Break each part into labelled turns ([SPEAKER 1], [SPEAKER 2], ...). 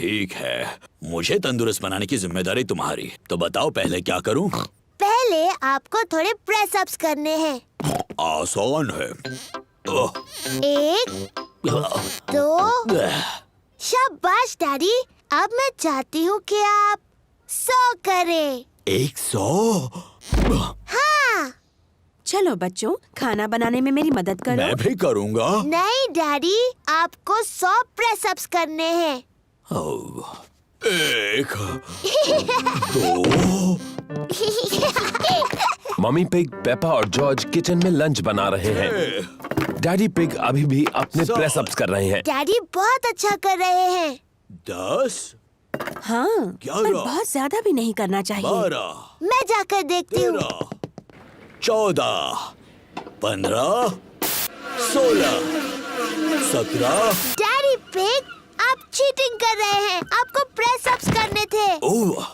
[SPEAKER 1] ठीक है, मुझे तंदुरुस्त बनाने की जिम्मेदारी तुम्हारी। तो बताओ पहले क्या करूं?
[SPEAKER 2] पहले आपको थोड़े प्रेस अप्स करने हैं।
[SPEAKER 1] आसान है। ओह,
[SPEAKER 2] 1, 2। शाबाश डैडी। अब मैं चाहती हूँ कि आप 100 करें।
[SPEAKER 1] 100?
[SPEAKER 2] हाँ।
[SPEAKER 3] चलो बच्चों, खाना बनाने में मेरी मदद करो।
[SPEAKER 1] मैं भी करूँगा।
[SPEAKER 2] नहीं डैडी, आपको 100 प्रेस अप्स करने हैं।
[SPEAKER 1] 1, 2।
[SPEAKER 4] मम्मी पिग, पेपा और जॉर्ज किचन में लंच बना रहे हैं। डैडी पिग अभी भी अपने प्रेस अप्स कर रहे हैं।
[SPEAKER 2] डैडी बहुत अच्छा कर रहे हैं।
[SPEAKER 1] 10,
[SPEAKER 3] हाँ, पर
[SPEAKER 1] 11,
[SPEAKER 3] बहुत ज्यादा भी नहीं करना चाहिए।
[SPEAKER 1] 12,
[SPEAKER 2] मैं जाकर देखती हूँ।
[SPEAKER 1] 13, 14, 15, 16, 17।
[SPEAKER 2] डैडी पिग, आप चीटिंग कर रहे हैं। आपको प्रेस अप्स करने थे।
[SPEAKER 1] ओह,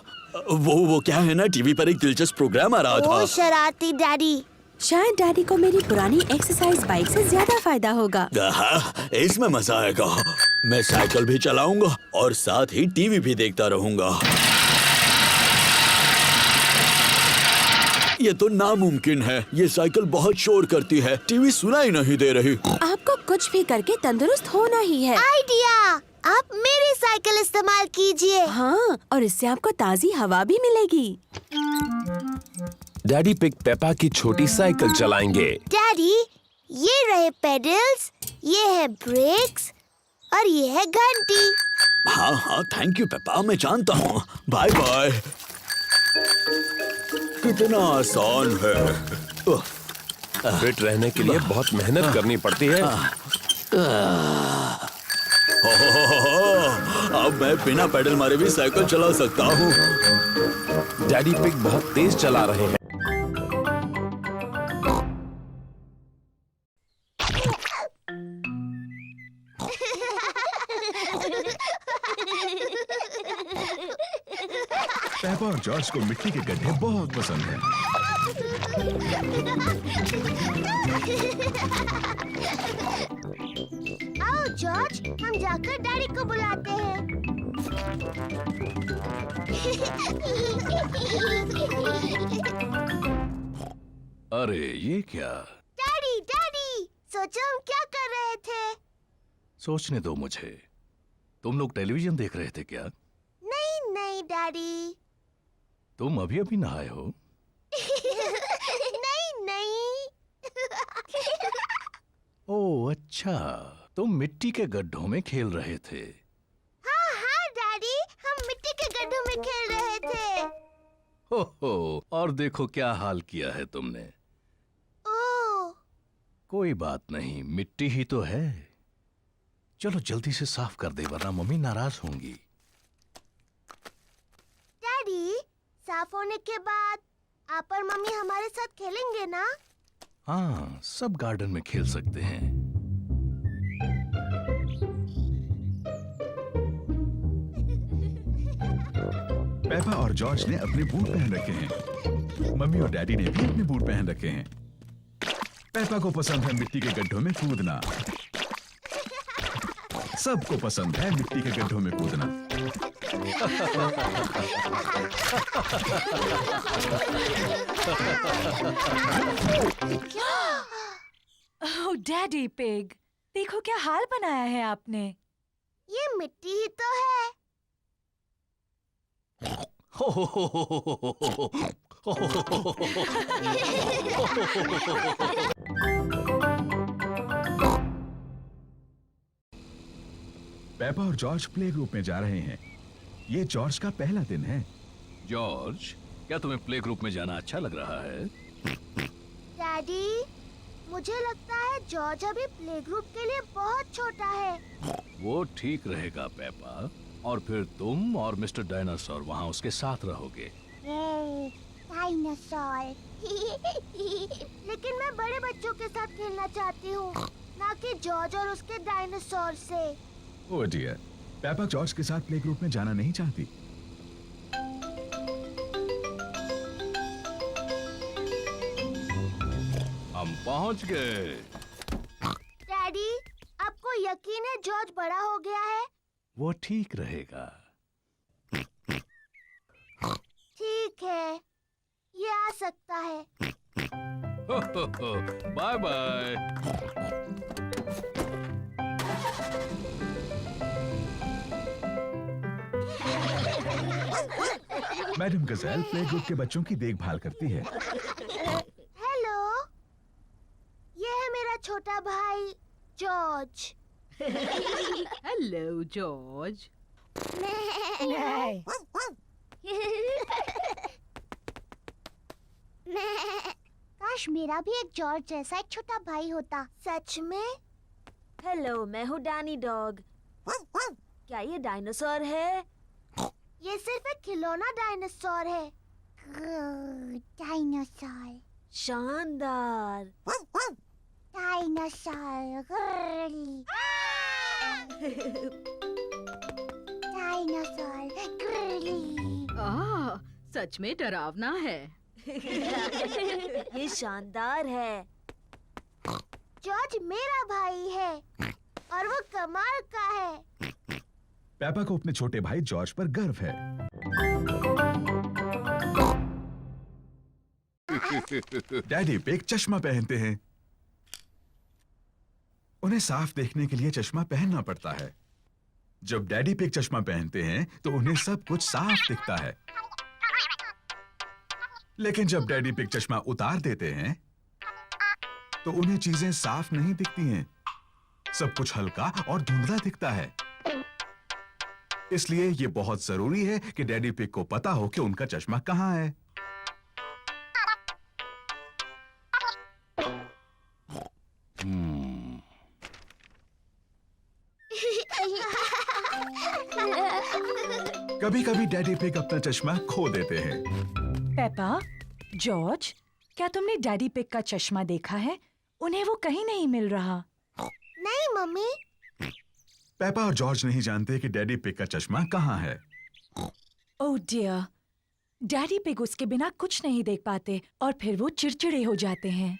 [SPEAKER 1] वो क्या है ना, टीवी पर एक दिलचस्प प्रोग्राम आ रहा था।
[SPEAKER 2] ओ शरारती डैडी।
[SPEAKER 3] शायद डैडी को मेरी पुरानी एक्सरसाइज बाइक से ज्यादा फायदा होगा।
[SPEAKER 1] इसमें मजा आएगा। मैं साइकिल भी चलाऊंगा और साथ ही टीवी भी देखता रहूंगा। ये तो नामुमकिन है। ये साइकिल बहुत शोर करती है, टीवी सुनाई नहीं दे रही।
[SPEAKER 3] आपको कुछ भी करके तंदुरुस्त होना ही है।
[SPEAKER 2] आइडिया, आप मेरी साइकिल इस्तेमाल कीजिए।
[SPEAKER 3] हाँ, और इससे आपको ताजी हवा भी मिलेगी।
[SPEAKER 4] डैडी पिग पेपा की छोटी साइकिल चलाएंगे।
[SPEAKER 2] डैडी, ये रहे पेडल्स, ये है ब्रेक्स और ये है घंटी।
[SPEAKER 1] हाँ हाँ, थैंक यू पेपा, मैं जानता हूँ। Bye bye. कितना आसान है।
[SPEAKER 4] फिट रहने के लिए बहुत मेहनत करनी पड़ती है।
[SPEAKER 1] अब मैं बिना पेडल मारे भी साइकिल चला सकता हूँ।
[SPEAKER 4] डैडी पिग बहुत तेज चला रहे हैं।
[SPEAKER 5] पेपा और जॉर्ज को मिट्टी के गड्ढे बहुत पसंद हैं।
[SPEAKER 2] आओ जॉर्ज, हम जाकर डैडी को बुलाते हैं।
[SPEAKER 5] अरे ये क्या?
[SPEAKER 2] डैडी डैडी, सोचो हम क्या कर रहे थे।
[SPEAKER 5] सोचने दो मुझे। तुम लोग टेलीविजन देख रहे थे क्या?
[SPEAKER 2] नहीं नहीं डैडी।
[SPEAKER 5] तुम अभी अभी नहाए हो?
[SPEAKER 2] नहीं नहीं।
[SPEAKER 5] ओह अच्छा, तुम मिट्टी के गड्ढों में खेल रहे थे।
[SPEAKER 2] हाँ हाँ डैडी, हम मिट्टी के गड्ढों में खेल रहे थे।
[SPEAKER 5] हो, और देखो क्या हाल किया है तुमने।
[SPEAKER 2] ओह।
[SPEAKER 5] कोई बात नहीं, मिट्टी ही तो है। चलो जल्दी से साफ कर दे वरना मम्मी नाराज होंगी।
[SPEAKER 2] डैडी, साफ होने के बाद आप और मम्मी हमारे साथ खेलेंगे ना?
[SPEAKER 5] हाँ, सब गार्डन में खेल सकते हैं। पेपा और जॉर्ज ने अपने बूट पहन रखे हैं। मम्मी और डैडी ने भी अपने बूट पहन रखे हैं। पेपा को पसंद है मिट्टी के गड्ढों में कूदना। सबको पसंद है मिट्टी के गड्ढों में कूदना।
[SPEAKER 6] ओह डैडी पिग, देखो क्या हाल बनाया है आपने।
[SPEAKER 2] ये मिट्टी ही तो है।
[SPEAKER 5] पेपा और जॉर्ज प्ले ग्रुप में जा रहे हैं। ये जॉर्ज का पहला दिन है। जॉर्ज, क्या तुम्हें प्ले ग्रुप में जाना अच्छा लग रहा है?
[SPEAKER 2] डैडी, मुझे लगता है जॉर्ज अभी प्ले ग्रुप के लिए बहुत छोटा है।
[SPEAKER 5] वो ठीक रहेगा पेपा, और फिर तुम और मिस्टर डायनासोर वहाँ उसके साथ रहोगे।
[SPEAKER 2] डायनासोर। लेकिन मैं बड़े बच्चों के साथ खेलना चाहती हूँ, ना कि जॉर्ज और उसके डायनासोर से।
[SPEAKER 5] ओह डियर, पेपा जॉर्ज के साथ प्ले ग्रुप में जाना नहीं चाहती। हम पहुंच गए।
[SPEAKER 2] डैडी, आपको यकीन है जॉर्ज बड़ा हो गया है?
[SPEAKER 5] वो ठीक रहेगा।
[SPEAKER 2] ठीक है, ये आ सकता है।
[SPEAKER 7] Bye bye.
[SPEAKER 5] मैडम गजैल प्ले ग्रुप के बच्चों की देखभाल करती है।
[SPEAKER 2] हेलो, ये है मेरा छोटा भाई जॉर्ज।
[SPEAKER 8] Hello George.
[SPEAKER 2] काश मेरा भी एक जॉर्ज जैसा एक छोटा भाई होता। सच में?
[SPEAKER 9] हेलो, मैं हूँ डैनी डॉग। क्या ये डायनासोर है?
[SPEAKER 2] ये सिर्फ एक खिलौना डायनासोर है। डायनासोर,
[SPEAKER 9] शानदार।
[SPEAKER 2] Dinosaur, dinosaur.
[SPEAKER 8] सच में डरावना है।
[SPEAKER 9] ये शानदार है।
[SPEAKER 2] जॉर्ज मेरा भाई है और वो कमाल का है।
[SPEAKER 5] पेपा को अपने छोटे भाई जॉर्ज पर गर्व है। डैडी पिग चश्मा पहनते हैं। उन्हें साफ देखने के लिए चश्मा पहनना पड़ता है। जब डैडी पिग चश्मा पहनते हैं तो उन्हें सब कुछ साफ दिखता है। लेकिन जब डैडी पिग चश्मा उतार देते हैं तो उन्हें चीजें साफ नहीं दिखती हैं। सब कुछ हल्का और धुंधला दिखता है। इसलिए ये बहुत जरूरी है कि डैडी पिग को पता हो कि उनका चश्मा कहाँ है। कभी-कभी डैडी पिग अपना चश्मा खो देते हैं।
[SPEAKER 6] पेपा, जॉर्ज, क्या तुमने डैडी पिग का चश्मा देखा है? उन्हें वो कहीं नहीं मिल रहा।
[SPEAKER 2] नहीं मम्मी।
[SPEAKER 5] पेपा और जॉर्ज नहीं जानते कि डैडी पिग का चश्मा कहाँ है।
[SPEAKER 6] ओह डियर, डैडी पिग उसके बिना कुछ नहीं देख पाते और फिर वो चिड़चिड़े हो जाते हैं।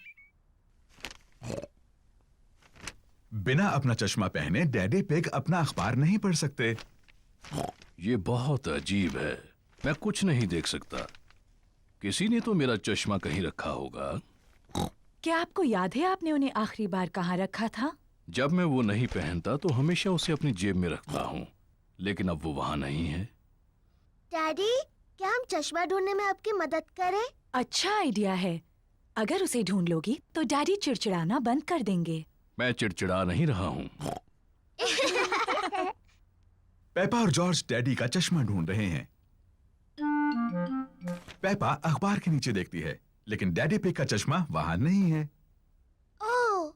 [SPEAKER 5] बिना अपना चश्मा पहने डैडी पिग अपना अखबार नहीं पढ़ सकते।
[SPEAKER 7] ये बहुत अजीब है, मैं कुछ नहीं देख सकता। किसी ने तो मेरा चश्मा कहीं रखा होगा।
[SPEAKER 6] क्या आपको याद है आपने उन्हें आखिरी बार कहाँ रखा था?
[SPEAKER 7] जब मैं वो नहीं पहनता तो हमेशा उसे अपनी जेब में रखता हूँ, लेकिन अब वो वहाँ नहीं है।
[SPEAKER 2] डैडी, क्या हम चश्मा ढूंढने में आपकी मदद करें?
[SPEAKER 6] अच्छा आइडिया है। अगर उसे ढूंढ लोगी तो डैडी चिड़चिड़ाना बंद कर देंगे।
[SPEAKER 7] मैं चिड़चिड़ा नहीं रहा हूँ।
[SPEAKER 5] पेपा और जॉर्ज डैडी का चश्मा ढूंढ रहे हैं। पेपा अखबार के नीचे देखती है, लेकिन डैडी पिग का चश्मा वहां नहीं है।
[SPEAKER 2] ओह,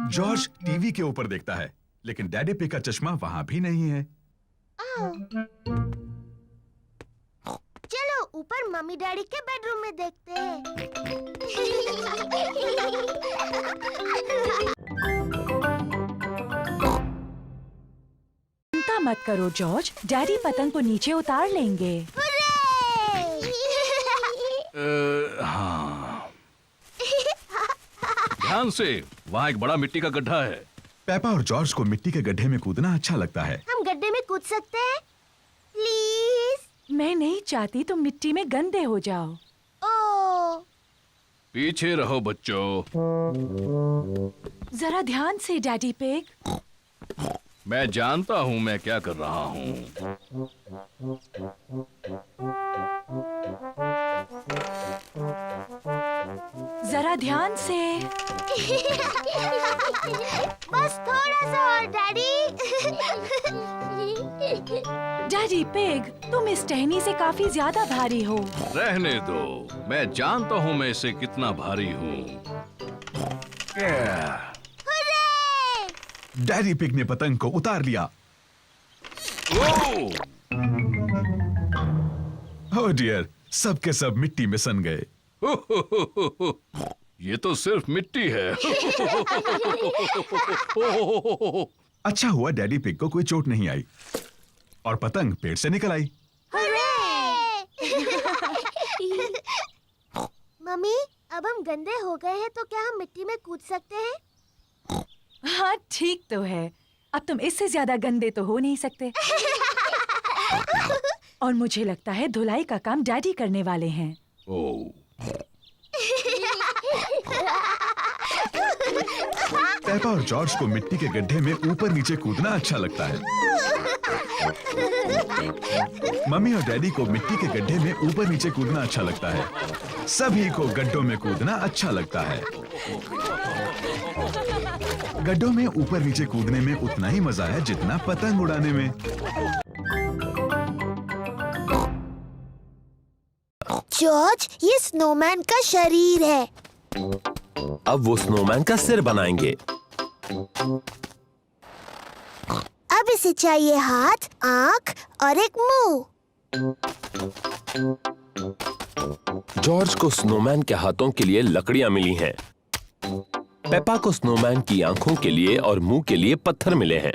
[SPEAKER 5] जॉर्ज टीवी के ऊपर देखता है, लेकिन डैडी पिग का चश्मा वहां भी नहीं है।
[SPEAKER 2] चलो ऊपर मम्मी डैडी के बेडरूम में देखते हैं।
[SPEAKER 6] चिंता मत करो जॉर्ज, डैडी पतंग को नीचे उतार लेंगे।
[SPEAKER 7] हाँ। ध्यान से, वहाँ एक बड़ा मिट्टी का गड्ढा है।
[SPEAKER 5] पेपा और जॉर्ज को मिट्टी के गड्ढे में कूदना अच्छा लगता है।
[SPEAKER 2] हम गड्ढे में कूद सकते हैं? प्लीज।
[SPEAKER 6] मैं नहीं चाहती तुम मिट्टी में गंदे हो जाओ।
[SPEAKER 2] ओह,
[SPEAKER 7] पीछे रहो बच्चों।
[SPEAKER 6] जरा ध्यान से डैडी पिग।
[SPEAKER 7] मैं जानता हूँ मैं क्या कर रहा हूँ।
[SPEAKER 6] जरा ध्यान से।
[SPEAKER 2] बस थोड़ा सा और डैडी।
[SPEAKER 6] डैडी पिग, तुम इस टहनी से काफी ज्यादा भारी हो।
[SPEAKER 7] रहने दो, मैं जानता हूँ मैं इससे कितना भारी हूँ।
[SPEAKER 5] डैडी पिग ने पतंग को उतार लिया।
[SPEAKER 7] ओह!
[SPEAKER 5] ओह डियर, सब के सब मिट्टी में सन गए।
[SPEAKER 7] ये तो सिर्फ मिट्टी है।
[SPEAKER 5] अच्छा हुआ डैडी पिग को कोई चोट नहीं आई और पतंग पेड़ से निकल आई।
[SPEAKER 2] मम्मी, अब हम गंदे हो गए हैं तो क्या हम मिट्टी में कूद सकते हैं?
[SPEAKER 6] हाँ ठीक तो है, अब तुम इससे ज्यादा गंदे तो हो नहीं सकते। और मुझे लगता है धुलाई का काम डैडी करने वाले हैं।
[SPEAKER 7] ओह,
[SPEAKER 5] पेपा और जॉर्ज को मिट्टी के गड्ढे में ऊपर नीचे कूदना अच्छा लगता है। मम्मी और डैडी को मिट्टी के गड्ढे में ऊपर नीचे कूदना अच्छा लगता है। सभी को गड्ढों में कूदना अच्छा लगता है। गड्ढों में ऊपर नीचे कूदने में उतना ही मजा है जितना पतंग उड़ाने में।
[SPEAKER 2] जॉर्ज, ये स्नोमैन का शरीर है।
[SPEAKER 4] अब वो स्नोमैन का सिर बनाएंगे।
[SPEAKER 2] अब इसे चाहिए हाथ, आँख और एक मुंह।
[SPEAKER 4] जॉर्ज को स्नोमैन के हाथों के लिए लकड़ियां मिली हैं। पेपा को स्नोमैन की आंखों के लिए और मुंह के लिए पत्थर मिले हैं।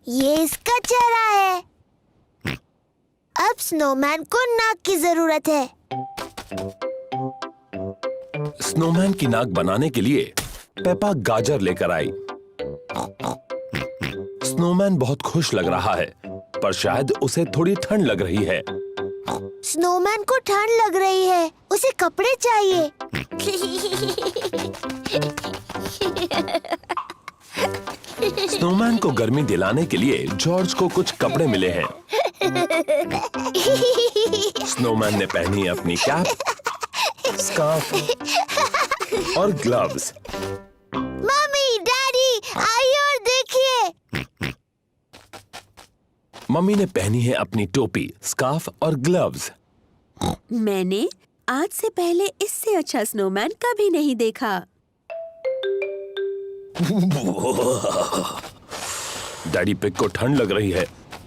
[SPEAKER 2] ये इसका चेहरा है। अब स्नोमैन को नाक की जरूरत है।
[SPEAKER 4] स्नोमैन की नाक बनाने के लिए पेपा गाजर लेकर आई। स्नोमैन बहुत खुश लग रहा है, पर शायद उसे थोड़ी ठंड लग रही है।
[SPEAKER 2] स्नोमैन को ठंड लग रही है, उसे कपड़े चाहिए।
[SPEAKER 4] स्नोमैन को गर्मी दिलाने के लिए जॉर्ज को कुछ कपड़े मिले हैं। स्नोमैन ने पहनी अपनी कैप, स्कार्फ और ग्लव्स।
[SPEAKER 2] मम्मी, डैडी, आइए और देखिए।
[SPEAKER 4] मम्मी ने पहनी है अपनी टोपी, स्कार्फ और ग्लव्स।
[SPEAKER 3] मैंने आज से पहले इससे अच्छा स्नोमैन कभी नहीं देखा।
[SPEAKER 4] डैडी पिग को ठंड लग रही है।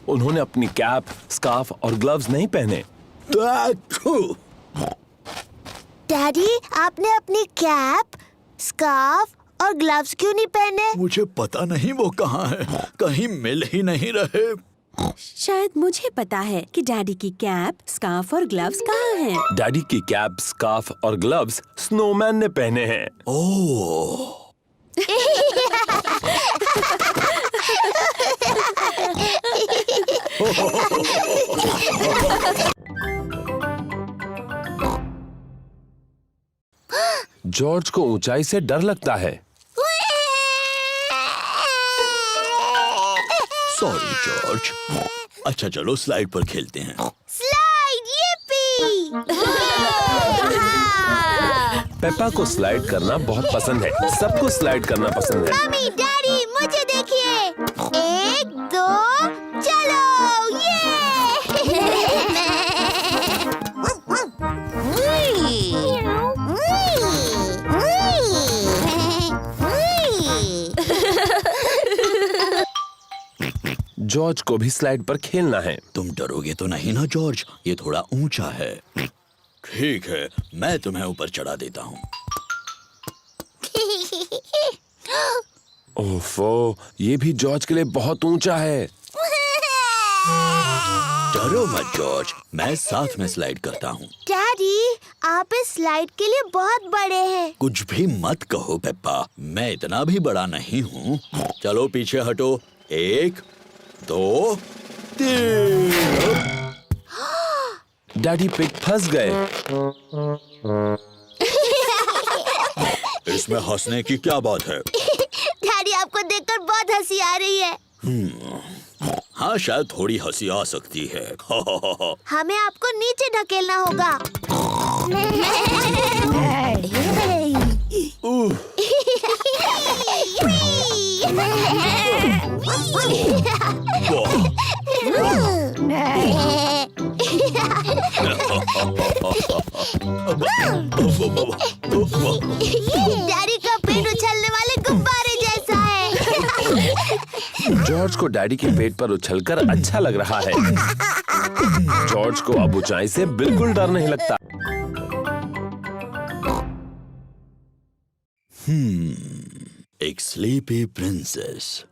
[SPEAKER 4] उन्होंने अपनी कैप, स्कार्फ और ग्लव्स नहीं पहने।
[SPEAKER 2] डैडी, आपने अपनी कैप, स्कार्फ और ग्लव्स क्यों नहीं पहने?
[SPEAKER 1] मुझे पता नहीं वो कहाँ है, कहीं मिल ही नहीं रहे।
[SPEAKER 3] शायद मुझे पता है कि डैडी की कैप, स्कार्फ और ग्लव्स कहाँ हैं।
[SPEAKER 4] डैडी की कैप, स्कार्फ और ग्लव्स स्नोमैन ने पहने हैं।
[SPEAKER 1] ओह,
[SPEAKER 4] जॉर्ज को ऊंचाई से डर लगता है।
[SPEAKER 1] Sorry George. अच्छा चलो स्लाइड पर खेलते हैं।
[SPEAKER 2] Slide, yippee!
[SPEAKER 4] पेपा को स्लाइड करना बहुत पसंद है। सबको स्लाइड करना पसंद है।
[SPEAKER 2] मम्मी, डैडी, मुझे देखिए। 1, 2, चलो,
[SPEAKER 4] जॉर्ज को भी स्लाइड पर खेलना है।
[SPEAKER 1] तुम डरोगे तो नहीं ना जॉर्ज? ये थोड़ा ऊंचा है। ठीक है, मैं तुम्हें ऊपर चढ़ा देता हूँ।
[SPEAKER 4] ओफो, ये भी जॉर्ज के लिए बहुत ऊंचा है।
[SPEAKER 1] डरो मत जॉर्ज, मैं साथ में स्लाइड करता हूँ।
[SPEAKER 2] डैडी, आप इस स्लाइड के लिए बहुत बड़े हैं।
[SPEAKER 1] कुछ भी मत कहो पेप्पा, मैं इतना भी बड़ा नहीं हूँ। चलो पीछे हटो। 1, 2, 3।
[SPEAKER 4] डैडी पिग फंस गए।
[SPEAKER 1] इसमें हंसने की क्या बात है?
[SPEAKER 2] डैडी, आपको देखकर बहुत हंसी आ रही है।
[SPEAKER 1] हाँ, शायद थोड़ी हंसी आ सकती है।
[SPEAKER 2] हमें आपको नीचे ढकेलना होगा। डैडी का पेट उछलने वाले गुब्बारे जैसा है।
[SPEAKER 4] जॉर्ज को डैडी के पेट पर उछलकर अच्छा लग रहा है। जॉर्ज को अब ऊंचाई से बिल्कुल डर नहीं लगता।
[SPEAKER 1] एक स्लीपी प्रिंसेस।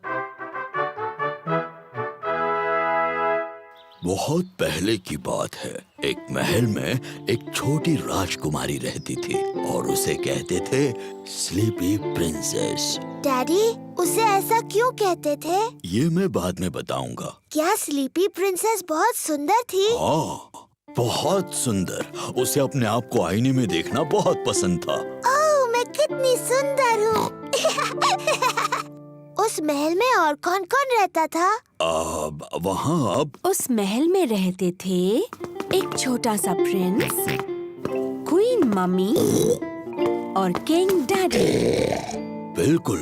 [SPEAKER 1] बहुत पहले की बात है। एक महल में एक छोटी राजकुमारी रहती थी और उसे कहते थे स्लीपी प्रिंसेस।
[SPEAKER 2] डैडी, उसे ऐसा क्यों कहते थे?
[SPEAKER 1] ये मैं बाद में बताऊंगा।
[SPEAKER 2] क्या स्लीपी प्रिंसेस बहुत सुंदर थी?
[SPEAKER 1] हाँ, बहुत सुंदर। उसे अपने आप को आईने में देखना बहुत पसंद था।
[SPEAKER 2] ओह, मैं कितनी सुंदर हूँ। उस महल में और कौन कौन रहता था?
[SPEAKER 1] वहाँ अब
[SPEAKER 3] उस महल में रहते थे एक छोटा सा प्रिंस, क्वीन मम्मी और किंग डैडी।
[SPEAKER 1] बिल्कुल,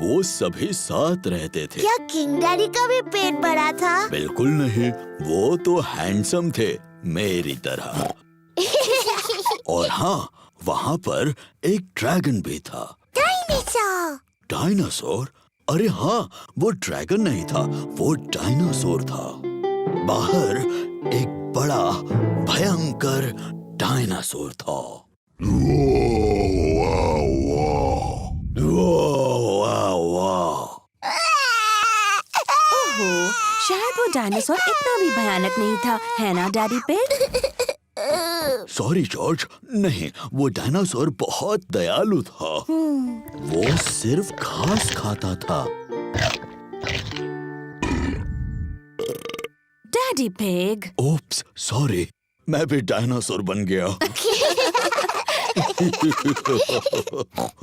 [SPEAKER 1] वो सभी साथ रहते थे।
[SPEAKER 2] क्या किंग डैडी का भी पेट बड़ा था?
[SPEAKER 1] बिल्कुल नहीं, वो तो हैंडसम थे मेरी तरह। और हाँ, वहाँ पर एक ड्रैगन भी था।
[SPEAKER 2] डायनासोर।
[SPEAKER 1] डायनासोर? अरे हाँ, वो ड्रैगन नहीं था, वो डायनासोर था। बाहर एक बड़ा भयंकर डायनासोर था।
[SPEAKER 3] ओहो, शायद वो डायनासोर इतना भी भयानक नहीं था, है ना डैडी पिग?
[SPEAKER 1] सॉरी जॉर्ज, नहीं, वो डायनासोर बहुत दयालु था। वो सिर्फ घास खाता था।
[SPEAKER 3] डैडी पिग,
[SPEAKER 1] ओप्स, सॉरी, मैं भी डायनासोर बन गया।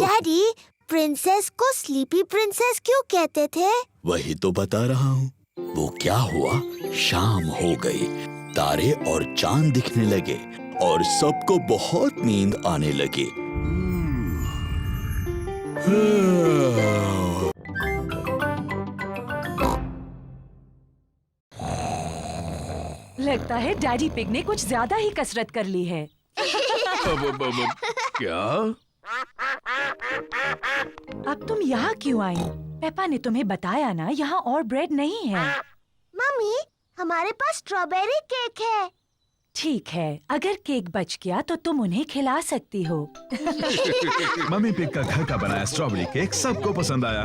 [SPEAKER 2] डैडी, प्रिंसेस को स्लीपी प्रिंसेस क्यों कहते थे?
[SPEAKER 1] वही तो बता रहा हूँ। वो क्या हुआ, शाम हो गई, तारे और चांद दिखने लगे और सबको बहुत नींद आने लगी।
[SPEAKER 6] लगता है डैडी पिग ने कुछ ज्यादा ही कसरत कर ली है।
[SPEAKER 7] क्या?
[SPEAKER 6] अब तुम यहाँ क्यों आई? पेपा ने तुम्हें बताया ना, यहाँ और ब्रेड नहीं है।
[SPEAKER 2] मम्मी, हमारे पास स्ट्रॉबेरी केक है।
[SPEAKER 6] ठीक है, अगर केक बच गया तो तुम उन्हें खिला सकती हो।
[SPEAKER 5] मम्मी पिग का घर का बनाया स्ट्रॉबेरी केक सबको पसंद आया।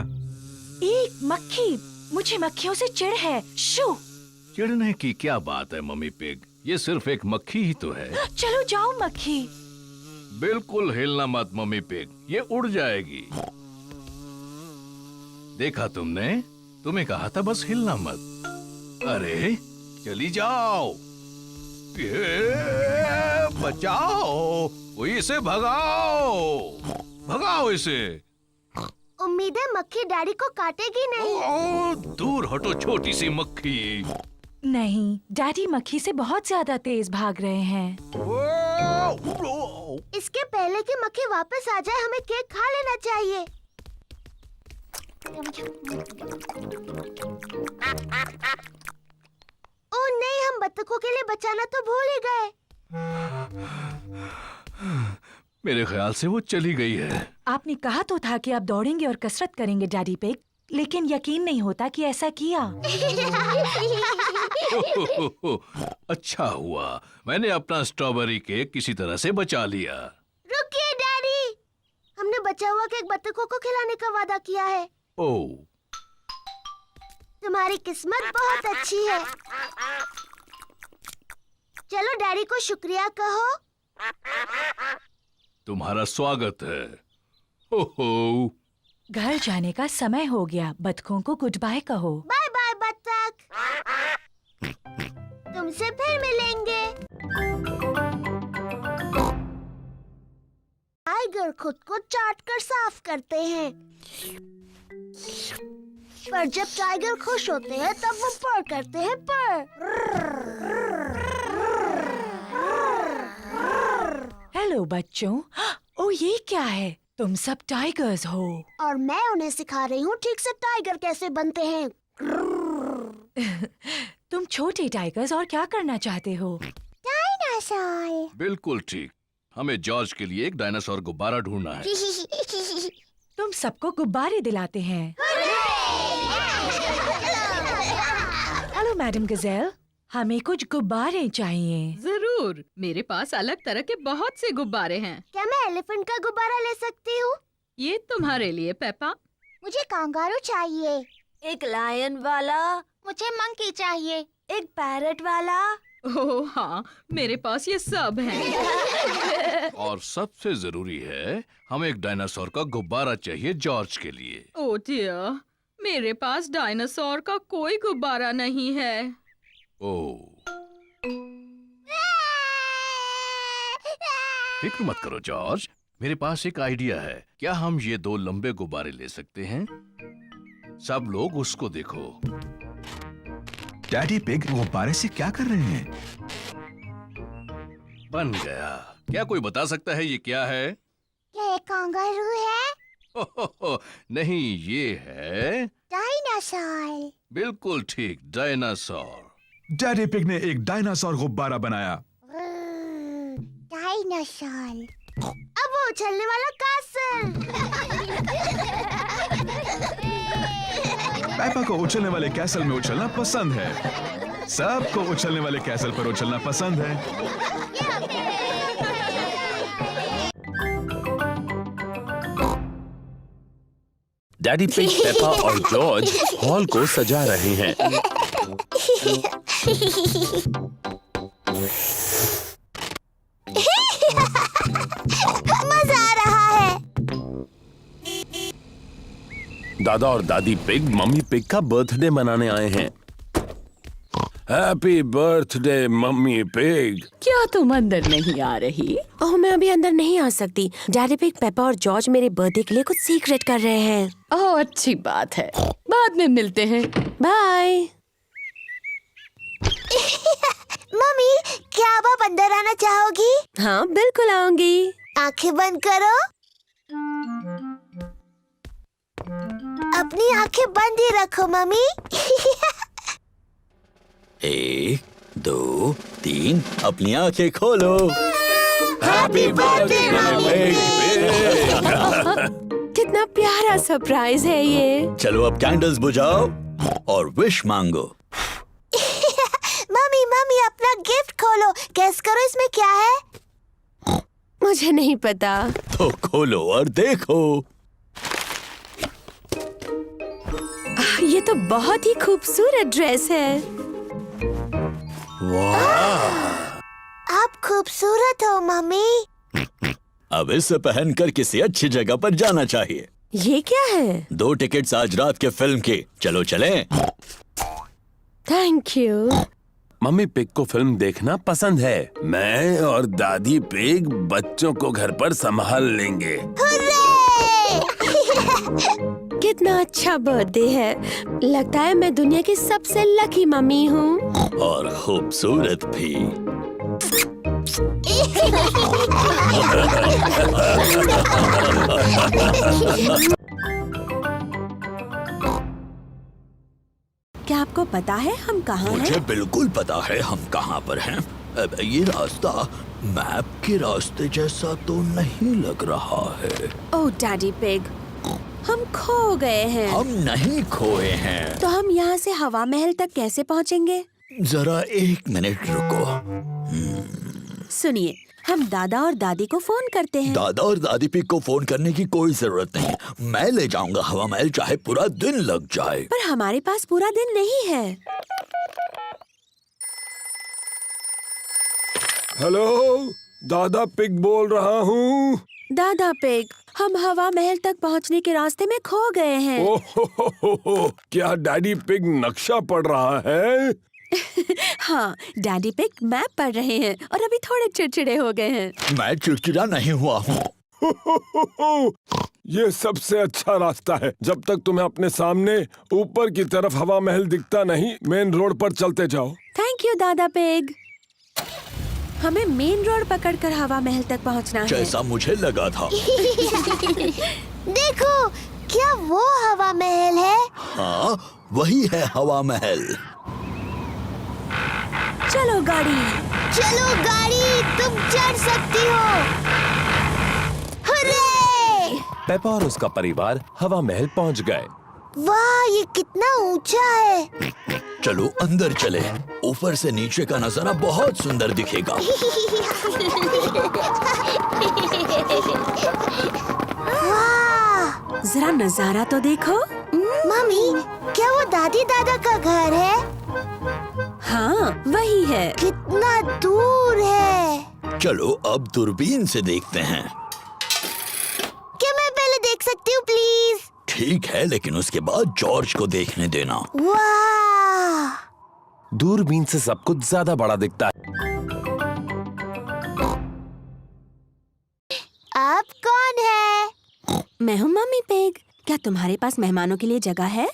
[SPEAKER 6] एक मक्खी, मुझे मक्खियों से चिढ़ है। शू!
[SPEAKER 7] चिढ़ने की क्या बात है मम्मी पिग, ये सिर्फ एक मक्खी ही तो है।
[SPEAKER 6] चलो जाओ मक्खी।
[SPEAKER 7] बिल्कुल हिलना मत मम्मी पिग, ये उड़ जाएगी। देखा तुमने, तुम्हें कहा था बस हिलना मत। अरे चली जाओ, ये बचाओ, इसे भगाओ, भगाओ इसे।
[SPEAKER 2] उम्मीद है मक्खी डैडी को काटेगी नहीं।
[SPEAKER 7] ओ, दूर हटो छोटी सी मक्खी।
[SPEAKER 6] नहीं, डैडी मक्खी से बहुत ज्यादा तेज भाग रहे हैं।
[SPEAKER 2] इसके पहले कि मक्खी वापस आ जाए, हमें केक खा लेना चाहिए। ओह नहीं, हम बत्तखों के लिए बचाना तो भूल ही गए।
[SPEAKER 7] मेरे ख्याल से वो चली गई है।
[SPEAKER 6] आपने कहा तो था कि आप दौड़ेंगे और कसरत करेंगे डैडी पिग, लेकिन यकीन नहीं होता कि ऐसा किया।
[SPEAKER 7] अच्छा हुआ मैंने अपना स्ट्रॉबेरी केक किसी तरह से बचा लिया।
[SPEAKER 2] रुकिए डैडी, हमने बचा हुआ केक बत्तखों को खिलाने का वादा किया है।
[SPEAKER 7] ओह,
[SPEAKER 2] तुम्हारी किस्मत बहुत अच्छी है। चलो डैडी को शुक्रिया कहो।
[SPEAKER 7] तुम्हारा स्वागत है। ओहो,
[SPEAKER 6] घर जाने का समय हो गया, बतखों को गुड बाय कहो।
[SPEAKER 2] बाय बाय बत्तख, तुमसे फिर मिलेंगे। टाइगर खुद को चाट कर साफ करते हैं, पर जब टाइगर खुश होते हैं तब वो पर करते हैं पर।
[SPEAKER 6] हेलो बच्चों। ओ ये क्या है? तुम सब टाइगर्स हो।
[SPEAKER 2] और मैं उन्हें सिखा रही हूँ ठीक से टाइगर कैसे बनते हैं।
[SPEAKER 6] तुम छोटे टाइगर्स और क्या करना चाहते हो?
[SPEAKER 2] डायनासोर।
[SPEAKER 7] बिल्कुल ठीक, हमें जॉर्ज के लिए एक डायनासोर गुब्बारा ढूंढना है।
[SPEAKER 6] तुम सबको गुब्बारे दिलाते हैं। हेलो मैडम गजेल, हमें कुछ गुब्बारे चाहिए।
[SPEAKER 8] जरूर, मेरे पास अलग तरह के बहुत से गुब्बारे हैं।
[SPEAKER 2] क्या मैं एलिफेंट का गुब्बारा ले सकती हूँ?
[SPEAKER 8] ये तुम्हारे लिए पेपा।
[SPEAKER 2] मुझे कांगारू चाहिए।
[SPEAKER 9] एक लायन वाला,
[SPEAKER 2] मुझे मंकी चाहिए।
[SPEAKER 9] एक पैरट वाला।
[SPEAKER 8] ओह हाँ, मेरे पास ये सब है।
[SPEAKER 7] और सबसे जरूरी है, हमें एक डायनासोर का गुब्बारा चाहिए जॉर्ज के लिए।
[SPEAKER 8] ओह डियर, मेरे पास डायनासोर का कोई गुब्बारा नहीं है।
[SPEAKER 7] ओह, फिक्र मत करो जॉर्ज, मेरे पास एक आइडिया है। क्या हम ये 2 लंबे गुब्बारे ले सकते हैं? सब लोग उसको देखो।
[SPEAKER 5] डैडी पिग गुब्बारे से क्या कर रहे हैं?
[SPEAKER 7] बन गया। क्या कोई बता सकता है ये क्या है?
[SPEAKER 2] क्या ये कांगारू है?
[SPEAKER 7] हो, नहीं, ये है
[SPEAKER 2] डायनासोर।
[SPEAKER 7] बिल्कुल ठीक, डायनासोर।
[SPEAKER 5] डैडी पिग ने एक डायनासोर गुब्बारा बनाया।
[SPEAKER 2] डायनासोर। अब वो उछलने वाला कैसल।
[SPEAKER 5] पेपा को उछलने वाले कैसल में उछलना पसंद है। सबको उछलने वाले कैसल पर उछलना पसंद है।
[SPEAKER 4] डैडी पिग, पेपा और जॉर्ज हॉल को सजा रहे हैं।
[SPEAKER 2] मजा आ रहा है।
[SPEAKER 4] दादा और दादी पिग मम्मी पिग का बर्थडे मनाने आए हैं। Happy birthday mummy pig.
[SPEAKER 8] क्या तुम अंदर नहीं आ रही?
[SPEAKER 3] ओह, मैं अभी अंदर नहीं आ सकती। डैडी पिग, पेपा और जॉर्ज मेरे बर्थडे के लिए कुछ सीक्रेट कर रहे हैं।
[SPEAKER 8] ओह अच्छी बात है, बाद में मिलते हैं।
[SPEAKER 3] बाय।
[SPEAKER 2] मम्मी, क्या आप अंदर आना चाहोगी?
[SPEAKER 3] हाँ, बिल्कुल आऊंगी।
[SPEAKER 2] आंखें बंद करो। अपनी आंखें बंद ही रखो मम्मी।
[SPEAKER 1] 1, 2, 3, अपनी आंखें खोलो।
[SPEAKER 2] हैप्पी बर्थडे
[SPEAKER 3] कितना प्यारा सरप्राइज है ये।
[SPEAKER 1] चलो अब कैंडल्स बुझाओ और विश मांगो।
[SPEAKER 2] मम्मी मम्मी, अपना गिफ्ट खोलो। गेस करो इसमें क्या है?
[SPEAKER 3] मुझे नहीं पता।
[SPEAKER 1] तो खोलो और देखो।
[SPEAKER 3] ये तो बहुत ही खूबसूरत ड्रेस है।
[SPEAKER 1] वाह!
[SPEAKER 2] आप खूबसूरत हो मम्मी।
[SPEAKER 1] अब इसे पहनकर किसी अच्छी जगह पर जाना चाहिए।
[SPEAKER 3] ये क्या है?
[SPEAKER 1] 2 टिकट्स आज रात के फिल्म की। चलो चलें।
[SPEAKER 3] Thank you.
[SPEAKER 4] मम्मी पिग को फिल्म देखना पसंद है। मैं और दादी पिग बच्चों को घर पर संभाल लेंगे।
[SPEAKER 3] कितना अच्छा बर्थडे है। लगता है मैं दुनिया की सबसे लकी मम्मी हूँ।
[SPEAKER 1] और खूबसूरत भी।
[SPEAKER 3] क्या आपको पता है हम कहाँ हैं?
[SPEAKER 1] मुझे बिल्कुल पता है हम कहाँ पर हैं। अब ये रास्ता मैप के रास्ते जैसा तो नहीं लग रहा है।
[SPEAKER 3] ओह डैडी पिग, हम खो गए हैं।
[SPEAKER 1] हम नहीं खोए हैं।
[SPEAKER 3] तो हम यहाँ से हवा महल तक कैसे पहुँचेंगे?
[SPEAKER 1] जरा 1 मिनट रुको।
[SPEAKER 3] सुनिए, हम दादा और दादी को फोन करते हैं।
[SPEAKER 1] दादा और दादी पिग को फोन करने की कोई जरूरत नहीं। मैं ले जाऊंगा हवा महल, चाहे पूरा दिन लग जाए।
[SPEAKER 3] पर हमारे पास पूरा दिन नहीं है।
[SPEAKER 4] हेलो, दादा पिग बोल रहा हूँ।
[SPEAKER 3] दादा पिग, हम हवा महल तक पहुँचने के रास्ते में खो गए हैं।
[SPEAKER 4] ओह, क्या डैडी पिग नक्शा पढ़ रहा है?
[SPEAKER 3] हाँ, डैडी पिग मैप पढ़ रहे हैं और अभी थोड़े चिड़चिड़े हो गए हैं।
[SPEAKER 1] मैं चिड़चिड़ा नहीं हुआ हूँ।
[SPEAKER 4] ये सबसे अच्छा रास्ता है। जब तक तुम्हें अपने सामने ऊपर की तरफ हवा महल दिखता नहीं, मेन रोड पर चलते जाओ।
[SPEAKER 3] थैंक यू दादा पिग। हमें मेन रोड पकड़कर हवा महल तक पहुंचना है।
[SPEAKER 1] जैसा मुझे लगा था।
[SPEAKER 2] देखो, क्या वो हवा महल है?
[SPEAKER 1] हाँ, वही है हवा महल।
[SPEAKER 3] चलो गाड़ी।
[SPEAKER 2] चलो गाड़ी, तुम चढ़ सकती हो। हुर्रे!
[SPEAKER 4] पेपा और उसका परिवार हवा महल पहुंच गए।
[SPEAKER 2] वाह, ये कितना ऊंचा है।
[SPEAKER 1] चलो अंदर चले। ऊपर से नीचे का नजारा बहुत सुंदर दिखेगा।
[SPEAKER 2] वाह!
[SPEAKER 3] जरा नजारा तो देखो।
[SPEAKER 2] मम्मी, क्या वो दादी दादा का घर है?
[SPEAKER 3] हाँ, वही है।
[SPEAKER 2] कितना दूर है।
[SPEAKER 1] चलो अब दूरबीन से देखते हैं।
[SPEAKER 2] क्या मैं पहले देख सकती हूँ प्लीज?
[SPEAKER 1] ठीक है, लेकिन उसके बाद जॉर्ज को देखने देना।
[SPEAKER 2] वाह!
[SPEAKER 4] दूरबीन से सब कुछ ज्यादा बड़ा दिखता है।
[SPEAKER 2] आप कौन है?
[SPEAKER 3] मैं हूँ मम्मी पिग। क्या तुम्हारे पास मेहमानों के लिए जगह है?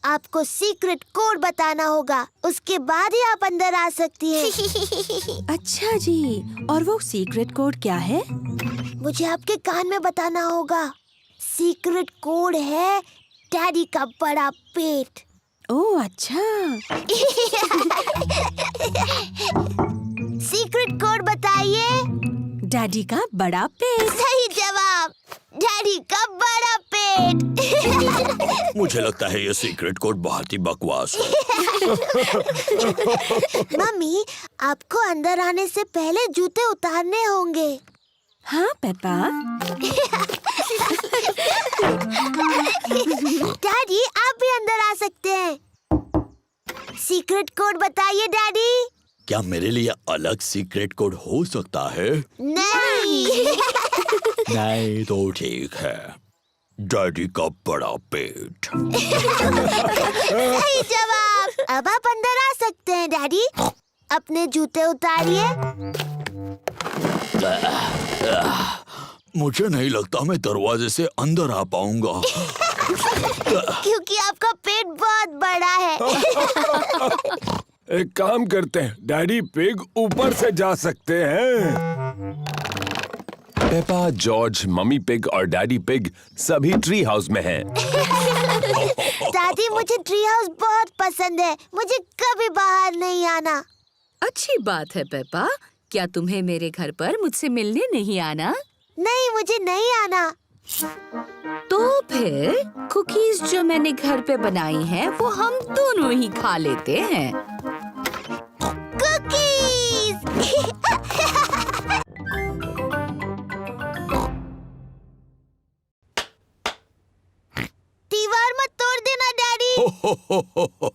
[SPEAKER 2] आपको सीक्रेट कोड बताना होगा, उसके बाद ही आप अंदर आ सकती हैं।
[SPEAKER 3] अच्छा जी, और वो सीक्रेट कोड क्या है?
[SPEAKER 2] मुझे आपके कान में बताना होगा। सीक्रेट कोड है डैडी का बड़ा पेट।
[SPEAKER 3] ओह अच्छा।
[SPEAKER 2] सीक्रेट कोड बताइए।
[SPEAKER 3] डैडी का बड़ा पेट।
[SPEAKER 2] सही जवाब, डैडी का बड़ा पेट।
[SPEAKER 1] मुझे लगता है ये सीक्रेट कोड बहुत ही बकवास है।
[SPEAKER 2] मम्मी, आपको अंदर आने से पहले जूते उतारने होंगे।
[SPEAKER 3] हाँ पेपा।
[SPEAKER 2] डैडी, आप भी अंदर आ सकते हैं। सीक्रेट कोड बताइए डैडी।
[SPEAKER 1] क्या मेरे लिए अलग सीक्रेट कोड हो सकता है?
[SPEAKER 2] नहीं।
[SPEAKER 1] नहीं तो ठीक है, डैडी का बड़ा पेट।
[SPEAKER 2] सही जवाब। अब आप अंदर आ सकते हैं डैडी। अपने जूते उतारिए।
[SPEAKER 1] मुझे नहीं लगता मैं दरवाजे से अंदर आ पाऊंगा।
[SPEAKER 2] क्योंकि आपका पेट बहुत बड़ा है।
[SPEAKER 4] एक काम करते हैं, डैडी पिग ऊपर से जा सकते हैं। पेपा, जॉर्ज, मम्मी पिग और डैडी पिग सभी ट्री हाउस में हैं।
[SPEAKER 2] दादी, मुझे ट्री हाउस बहुत पसंद है। मुझे कभी बाहर नहीं आना।
[SPEAKER 10] अच्छी बात है पेपा। क्या तुम्हें मेरे घर पर मुझसे मिलने नहीं आना?
[SPEAKER 2] नहीं, मुझे नहीं आना।
[SPEAKER 10] तो फिर कुकीज जो मैंने घर पे बनाई हैं, वो हम दोनों ही खा लेते हैं।
[SPEAKER 2] कुकीज। दीवार मत तोड़ देना डैडी।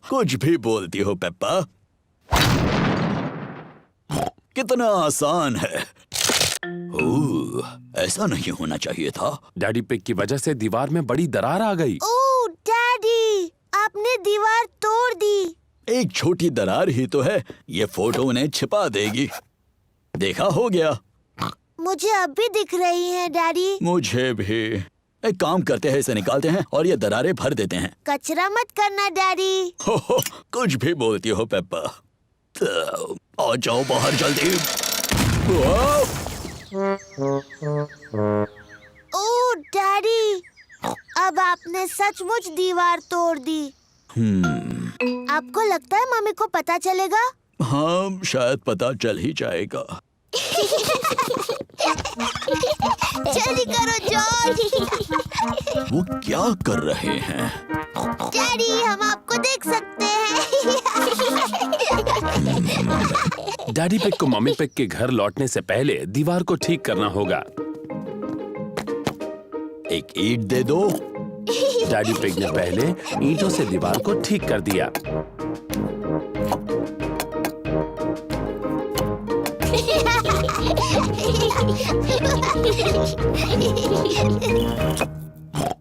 [SPEAKER 1] कुछ भी बोलती हो पेप्पा। कितना आसान है। ओह, ऐसा नहीं होना चाहिए था।
[SPEAKER 4] डैडी पिग की वजह से दीवार में बड़ी दरार आ गई।
[SPEAKER 2] ओह डैडी, आपने दीवार तोड़ दी।
[SPEAKER 1] एक छोटी दरार ही तो है, ये फोटो उन्हें छिपा देगी। देखा, हो गया।
[SPEAKER 2] मुझे अब भी दिख रही हैं डैडी।
[SPEAKER 1] मुझे भी। एक काम करते हैं, इसे निकालते हैं और ये दरारें भर देते हैं।
[SPEAKER 2] कचरा मत करना डैडी।
[SPEAKER 1] हो, कुछ भी बोलती हो पेप्पा। तो, आ जाओ बाहर जल्दी।
[SPEAKER 2] ओह डैडी, अब आपने सचमुच दीवार तोड़ दी। आपको लगता है मम्मी को पता चलेगा?
[SPEAKER 1] हाँ, शायद पता चल ही जाएगा।
[SPEAKER 2] जल्दी करो जॉर्ज।
[SPEAKER 1] वो क्या कर रहे हैं?
[SPEAKER 2] डैडी, हम आपको देख सकते हैं।
[SPEAKER 4] डैडी पिग को मम्मी पिग के घर लौटने से पहले दीवार को ठीक करना होगा।
[SPEAKER 1] एक ईंट दे दो।
[SPEAKER 4] डैडी पिग ने पहले ईंटों से दीवार को ठीक कर दिया।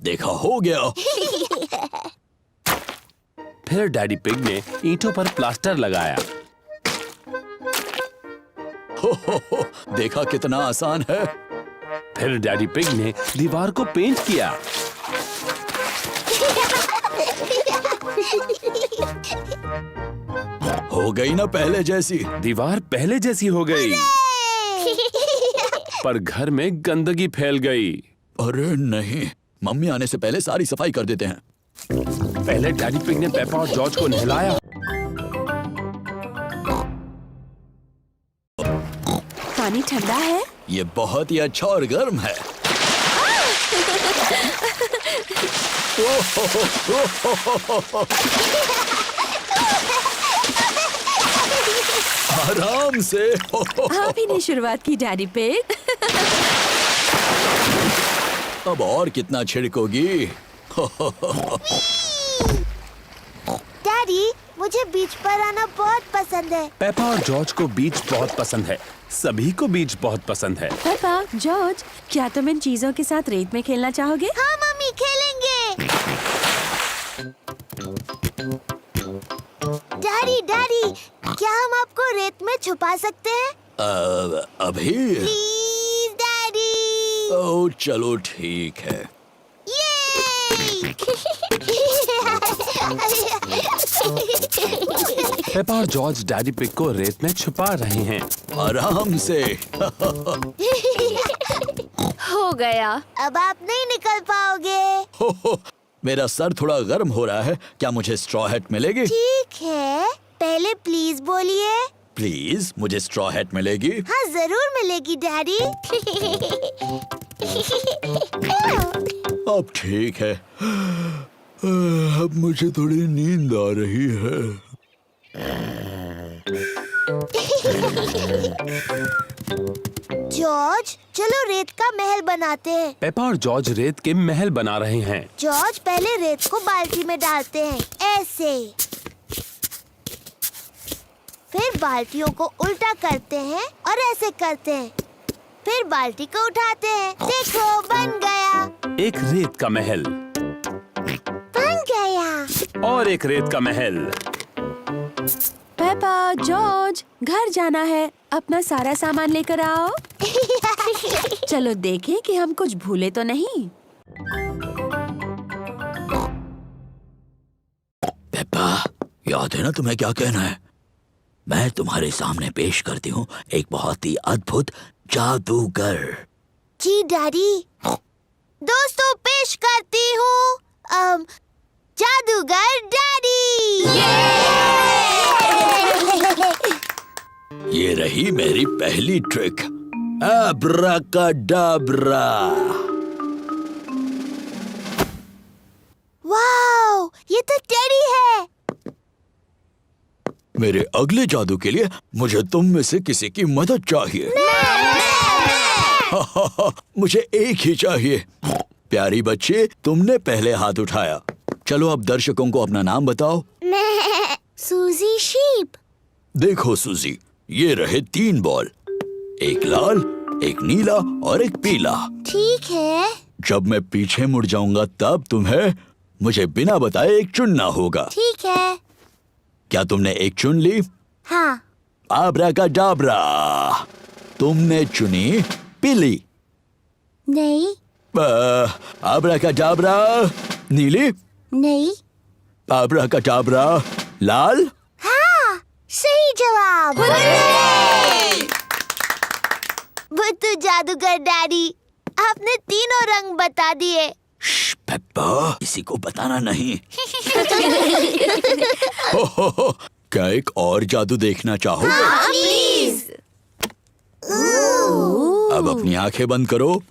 [SPEAKER 1] देखा, हो गया।
[SPEAKER 4] फिर डैडी पिग ने ईंटों पर प्लास्टर लगाया।
[SPEAKER 1] हो, देखा कितना आसान है।
[SPEAKER 4] फिर डैडी पिग ने दीवार को पेंट किया।
[SPEAKER 1] हो गई ना पहले जैसी।
[SPEAKER 4] दीवार पहले जैसी हो गई, पर घर में गंदगी फैल गई।
[SPEAKER 1] अरे नहीं, मम्मी आने से पहले सारी सफाई कर देते हैं।
[SPEAKER 4] पहले डैडी पिग ने पेपा और जॉर्ज को नहलाया।
[SPEAKER 3] पानी ठंडा है?
[SPEAKER 1] ये बहुत ही अच्छा और गर्म है। आराम से।
[SPEAKER 3] आप ही ने शुरुआत की डैडी पिग।
[SPEAKER 1] अब और कितना छिड़कोगी?
[SPEAKER 2] डैडी, मुझे बीच पर आना बहुत पसंद है।
[SPEAKER 4] पेपा और जॉर्ज को बीच बहुत पसंद है। सभी को बीच बहुत पसंद है।
[SPEAKER 3] पेपा, जॉर्ज, क्या तुम इन चीजों के साथ रेत में खेलना चाहोगे?
[SPEAKER 2] हाँ मम्मी, खेलेंगे। डैडी डैडी, क्या हम आपको रेत में छुपा सकते हैं?
[SPEAKER 1] अभी?
[SPEAKER 2] Please daddy.
[SPEAKER 1] ओह चलो ठीक है।
[SPEAKER 4] पेपा और जॉर्ज डैडी पिग को रेत में छुपा रहे हैं।
[SPEAKER 1] आराम से।
[SPEAKER 10] हो गया।
[SPEAKER 2] अब आप नहीं निकल पाओगे।
[SPEAKER 1] हो, मेरा सर थोड़ा गर्म हो रहा है। क्या मुझे स्ट्रॉ हैट मिलेगी?
[SPEAKER 2] ठीक है, पहले प्लीज बोलिए।
[SPEAKER 1] प्लीज, मुझे स्ट्रॉ हैट मिलेगी?
[SPEAKER 2] हाँ जरूर मिलेगी डैडी।
[SPEAKER 1] अब ठीक है। अब मुझे थोड़ी नींद आ रही है।
[SPEAKER 2] जॉर्ज, चलो रेत का महल बनाते हैं।
[SPEAKER 4] पेपा और जॉर्ज रेत के महल बना रहे हैं।
[SPEAKER 2] जॉर्ज, पहले रेत को बाल्टी में डालते हैं, ऐसे। फिर बाल्टियों को उल्टा करते हैं और ऐसे करते हैं। फिर बाल्टी को उठाते हैं। देखो, बन गया।
[SPEAKER 4] एक रेत का महल
[SPEAKER 2] बन गया।
[SPEAKER 4] और एक रेत का महल।
[SPEAKER 3] पेपा, जॉर्ज, घर जाना है। अपना सारा सामान लेकर आओ। चलो देखें कि हम कुछ भूले तो नहीं।
[SPEAKER 1] पेप्पा, याद है ना तुम्हें क्या कहना है? मैं तुम्हारे सामने पेश करती हूँ एक बहुत ही अद्भुत जादूगर।
[SPEAKER 2] जी डैडी। दोस्तों, पेश करती हूँ जादूगर डैडी।
[SPEAKER 1] ये रही मेरी पहली ट्रिक, अब्राकाडाब्रा।
[SPEAKER 2] वाओ, ये तो टेडी है।
[SPEAKER 1] मेरे अगले जादू के लिए मुझे तुम में से किसी की मदद चाहिए। मुझे एक ही चाहिए। प्यारी बच्चे, तुमने पहले हाथ उठाया। चलो अब दर्शकों को अपना नाम बताओ।
[SPEAKER 2] सूजी शीप।
[SPEAKER 1] देखो सूजी, ये रहे 3 बॉल, एक लाल, एक नीला और एक पीला।
[SPEAKER 2] ठीक है।
[SPEAKER 1] जब मैं पीछे मुड़ जाऊंगा तब तुम्हें मुझे बिना बताए एक चुनना होगा।
[SPEAKER 2] ठीक है।
[SPEAKER 1] क्या तुमने एक चुन ली?
[SPEAKER 2] हाँ।
[SPEAKER 1] आब्राकाडाब्रा, तुमने चुनी पीली।
[SPEAKER 2] नहीं।
[SPEAKER 1] आब्राकाडाब्रा, नीली।
[SPEAKER 2] नहीं।
[SPEAKER 1] आब्राकाडाब्रा, लाल।
[SPEAKER 2] हाँ, सही जवाब। बुद्धू जादूगर डैडी, आपने तीनों रंग बता दिए।
[SPEAKER 1] पेप्पा, किसी को बताना नहीं। क्या एक और जादू देखना चाहोगे?
[SPEAKER 2] हाँ, प्लीज।
[SPEAKER 1] अब अपनी आंखें बंद करो,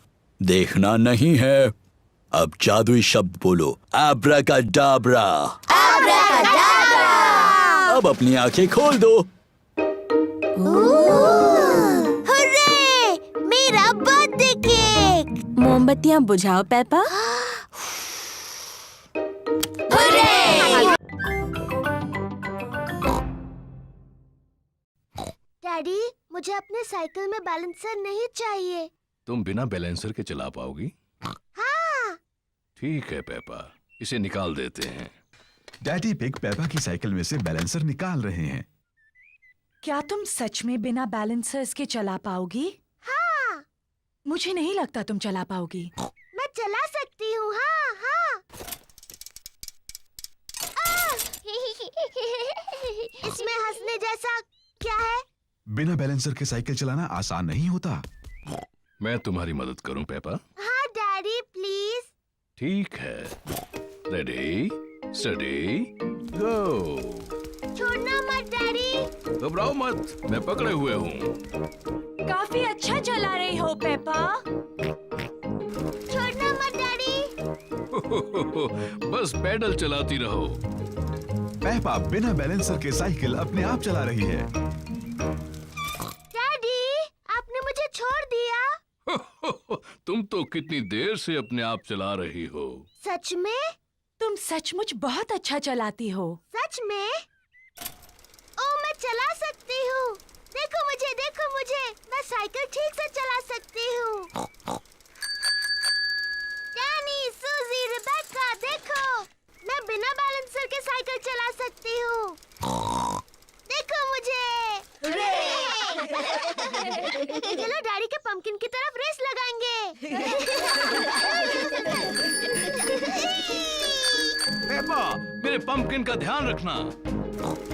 [SPEAKER 1] देखना नहीं है। अब जादुई शब्द बोलो, आब्राकाडाब्रा।
[SPEAKER 2] आब्राकाडाब्रा।
[SPEAKER 1] अब अपनी आंखें खोल दो।
[SPEAKER 2] हुर्रे, मेरा बर्थडे केक।
[SPEAKER 3] मोमबत्तियाँ बुझाओ पेपा।
[SPEAKER 2] डैडी, मुझे अपने साइकिल में बैलेंसर नहीं चाहिए।
[SPEAKER 7] तुम बिना बैलेंसर के चला पाओगी?
[SPEAKER 2] हाँ।
[SPEAKER 7] ठीक है पेपा, इसे निकाल देते हैं।
[SPEAKER 5] डैडी पिग पेपा की साइकिल में से बैलेंसर निकाल रहे हैं।
[SPEAKER 6] क्या तुम सच में बिना बैलेंसर्स के चला पाओगी?
[SPEAKER 2] हाँ।
[SPEAKER 6] मुझे नहीं लगता तुम चला पाओगी।
[SPEAKER 2] मैं चला सकती हूँ। हाँ हाँ। इसमें हंसने जैसा क्या है?
[SPEAKER 5] बिना बैलेंसर के साइकिल चलाना आसान नहीं होता।
[SPEAKER 7] मैं तुम्हारी मदद करूं पेपा?
[SPEAKER 2] हाँ डैडी, प्लीज।
[SPEAKER 7] ठीक है, रेडी स्टडी गो।
[SPEAKER 2] छोड़ना मत डैडी।
[SPEAKER 7] घबराओ मत, मैं पकड़े हुए हूँ।
[SPEAKER 6] काफी अच्छा चला रही हो पेपा।
[SPEAKER 2] छोड़ना मत डैडी।
[SPEAKER 7] बस पैडल चलाती रहो।
[SPEAKER 5] पेपा बिना बैलेंसर के साइकिल अपने आप चला रही है।
[SPEAKER 2] डैडी, आपने मुझे छोड़ दिया।
[SPEAKER 7] तुम तो कितनी देर से अपने आप चला रही हो।
[SPEAKER 2] सच में?
[SPEAKER 6] तुम सचमुच बहुत अच्छा चलाती हो।
[SPEAKER 2] सच सच में? ओ, मैं चला सकती हूँ। देखो मुझे, मैं साइकिल ठीक से चला सकती हूँ। डैनी, सूजी, रिबेका, देखो, मैं बिना बैलेंसर के साइकिल चला सकती हूँ। देखो मुझे। चलो डैडी के पंपकिन की तरफ रेस लगाएंगे।
[SPEAKER 7] पेपा, मेरे पंपकिन का ध्यान रखना।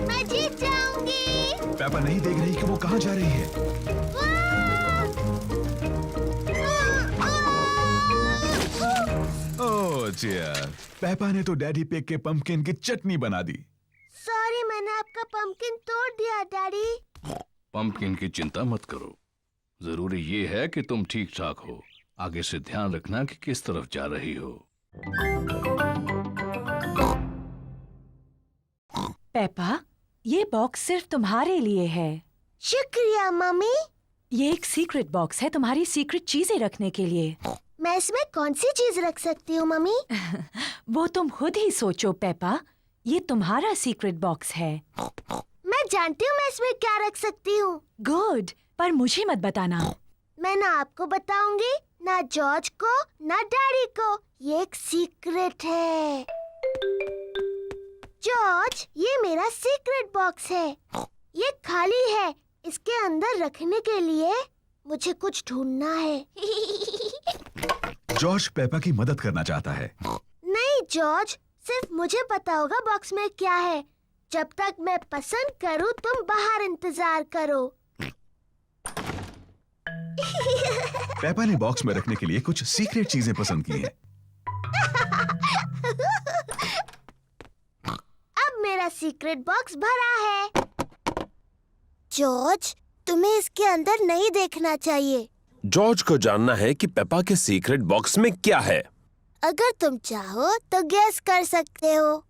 [SPEAKER 2] मैं जीत जाऊंगी।
[SPEAKER 5] पेपा नहीं देख रही कि वो कहाँ जा रही है। ओह डियर, पेपा ने तो डैडी पिग के पंपकिन की चटनी बना दी।
[SPEAKER 2] सॉरी, मैंने आपका पंपकिन तोड़ दिया डैडी।
[SPEAKER 7] पंपकिन की चिंता मत करो। जरूरी ये है कि तुम ठीक ठाक हो। आगे से ध्यान रखना कि किस तरफ जा रही हो।
[SPEAKER 6] पेपा, ये बॉक्स सिर्फ तुम्हारे लिए है।
[SPEAKER 2] शुक्रिया मम्मी।
[SPEAKER 6] ये एक सीक्रेट बॉक्स है तुम्हारी सीक्रेट चीजें रखने के लिए।
[SPEAKER 2] मैं इसमें कौन सी चीज रख सकती हूँ मम्मी?
[SPEAKER 6] वो तुम खुद ही सोचो पेपा। ये तुम्हारा सीक्रेट बॉक्स है।
[SPEAKER 2] मैं जानती हूँ मैं इसमें क्या रख सकती हूँ।
[SPEAKER 6] गुड, पर मुझे मत बताना।
[SPEAKER 2] मैं ना आपको बताऊंगी, ना जॉर्ज को, ना डैडी को। ये एक सीक्रेट है। जॉर्ज, ये मेरा सीक्रेट बॉक्स है। ये खाली है। इसके अंदर रखने के लिए मुझे कुछ ढूंढना है।
[SPEAKER 5] जॉर्ज पेपा की मदद करना चाहता है।
[SPEAKER 2] नहीं जॉर्ज, सिर्फ मुझे पता होगा बॉक्स में क्या है। जब तक मैं पसंद करूं, तुम बाहर इंतजार करो।
[SPEAKER 5] पेपा ने बॉक्स में रखने के लिए कुछ सीक्रेट चीजें पसंद की हैं।
[SPEAKER 2] अब मेरा सीक्रेट बॉक्स भरा है। जॉर्ज, तुम्हें इसके अंदर नहीं देखना चाहिए।
[SPEAKER 4] जॉर्ज को जानना है कि पेपा के सीक्रेट बॉक्स में क्या है।
[SPEAKER 2] अगर तुम चाहो तो गेस कर सकते हो।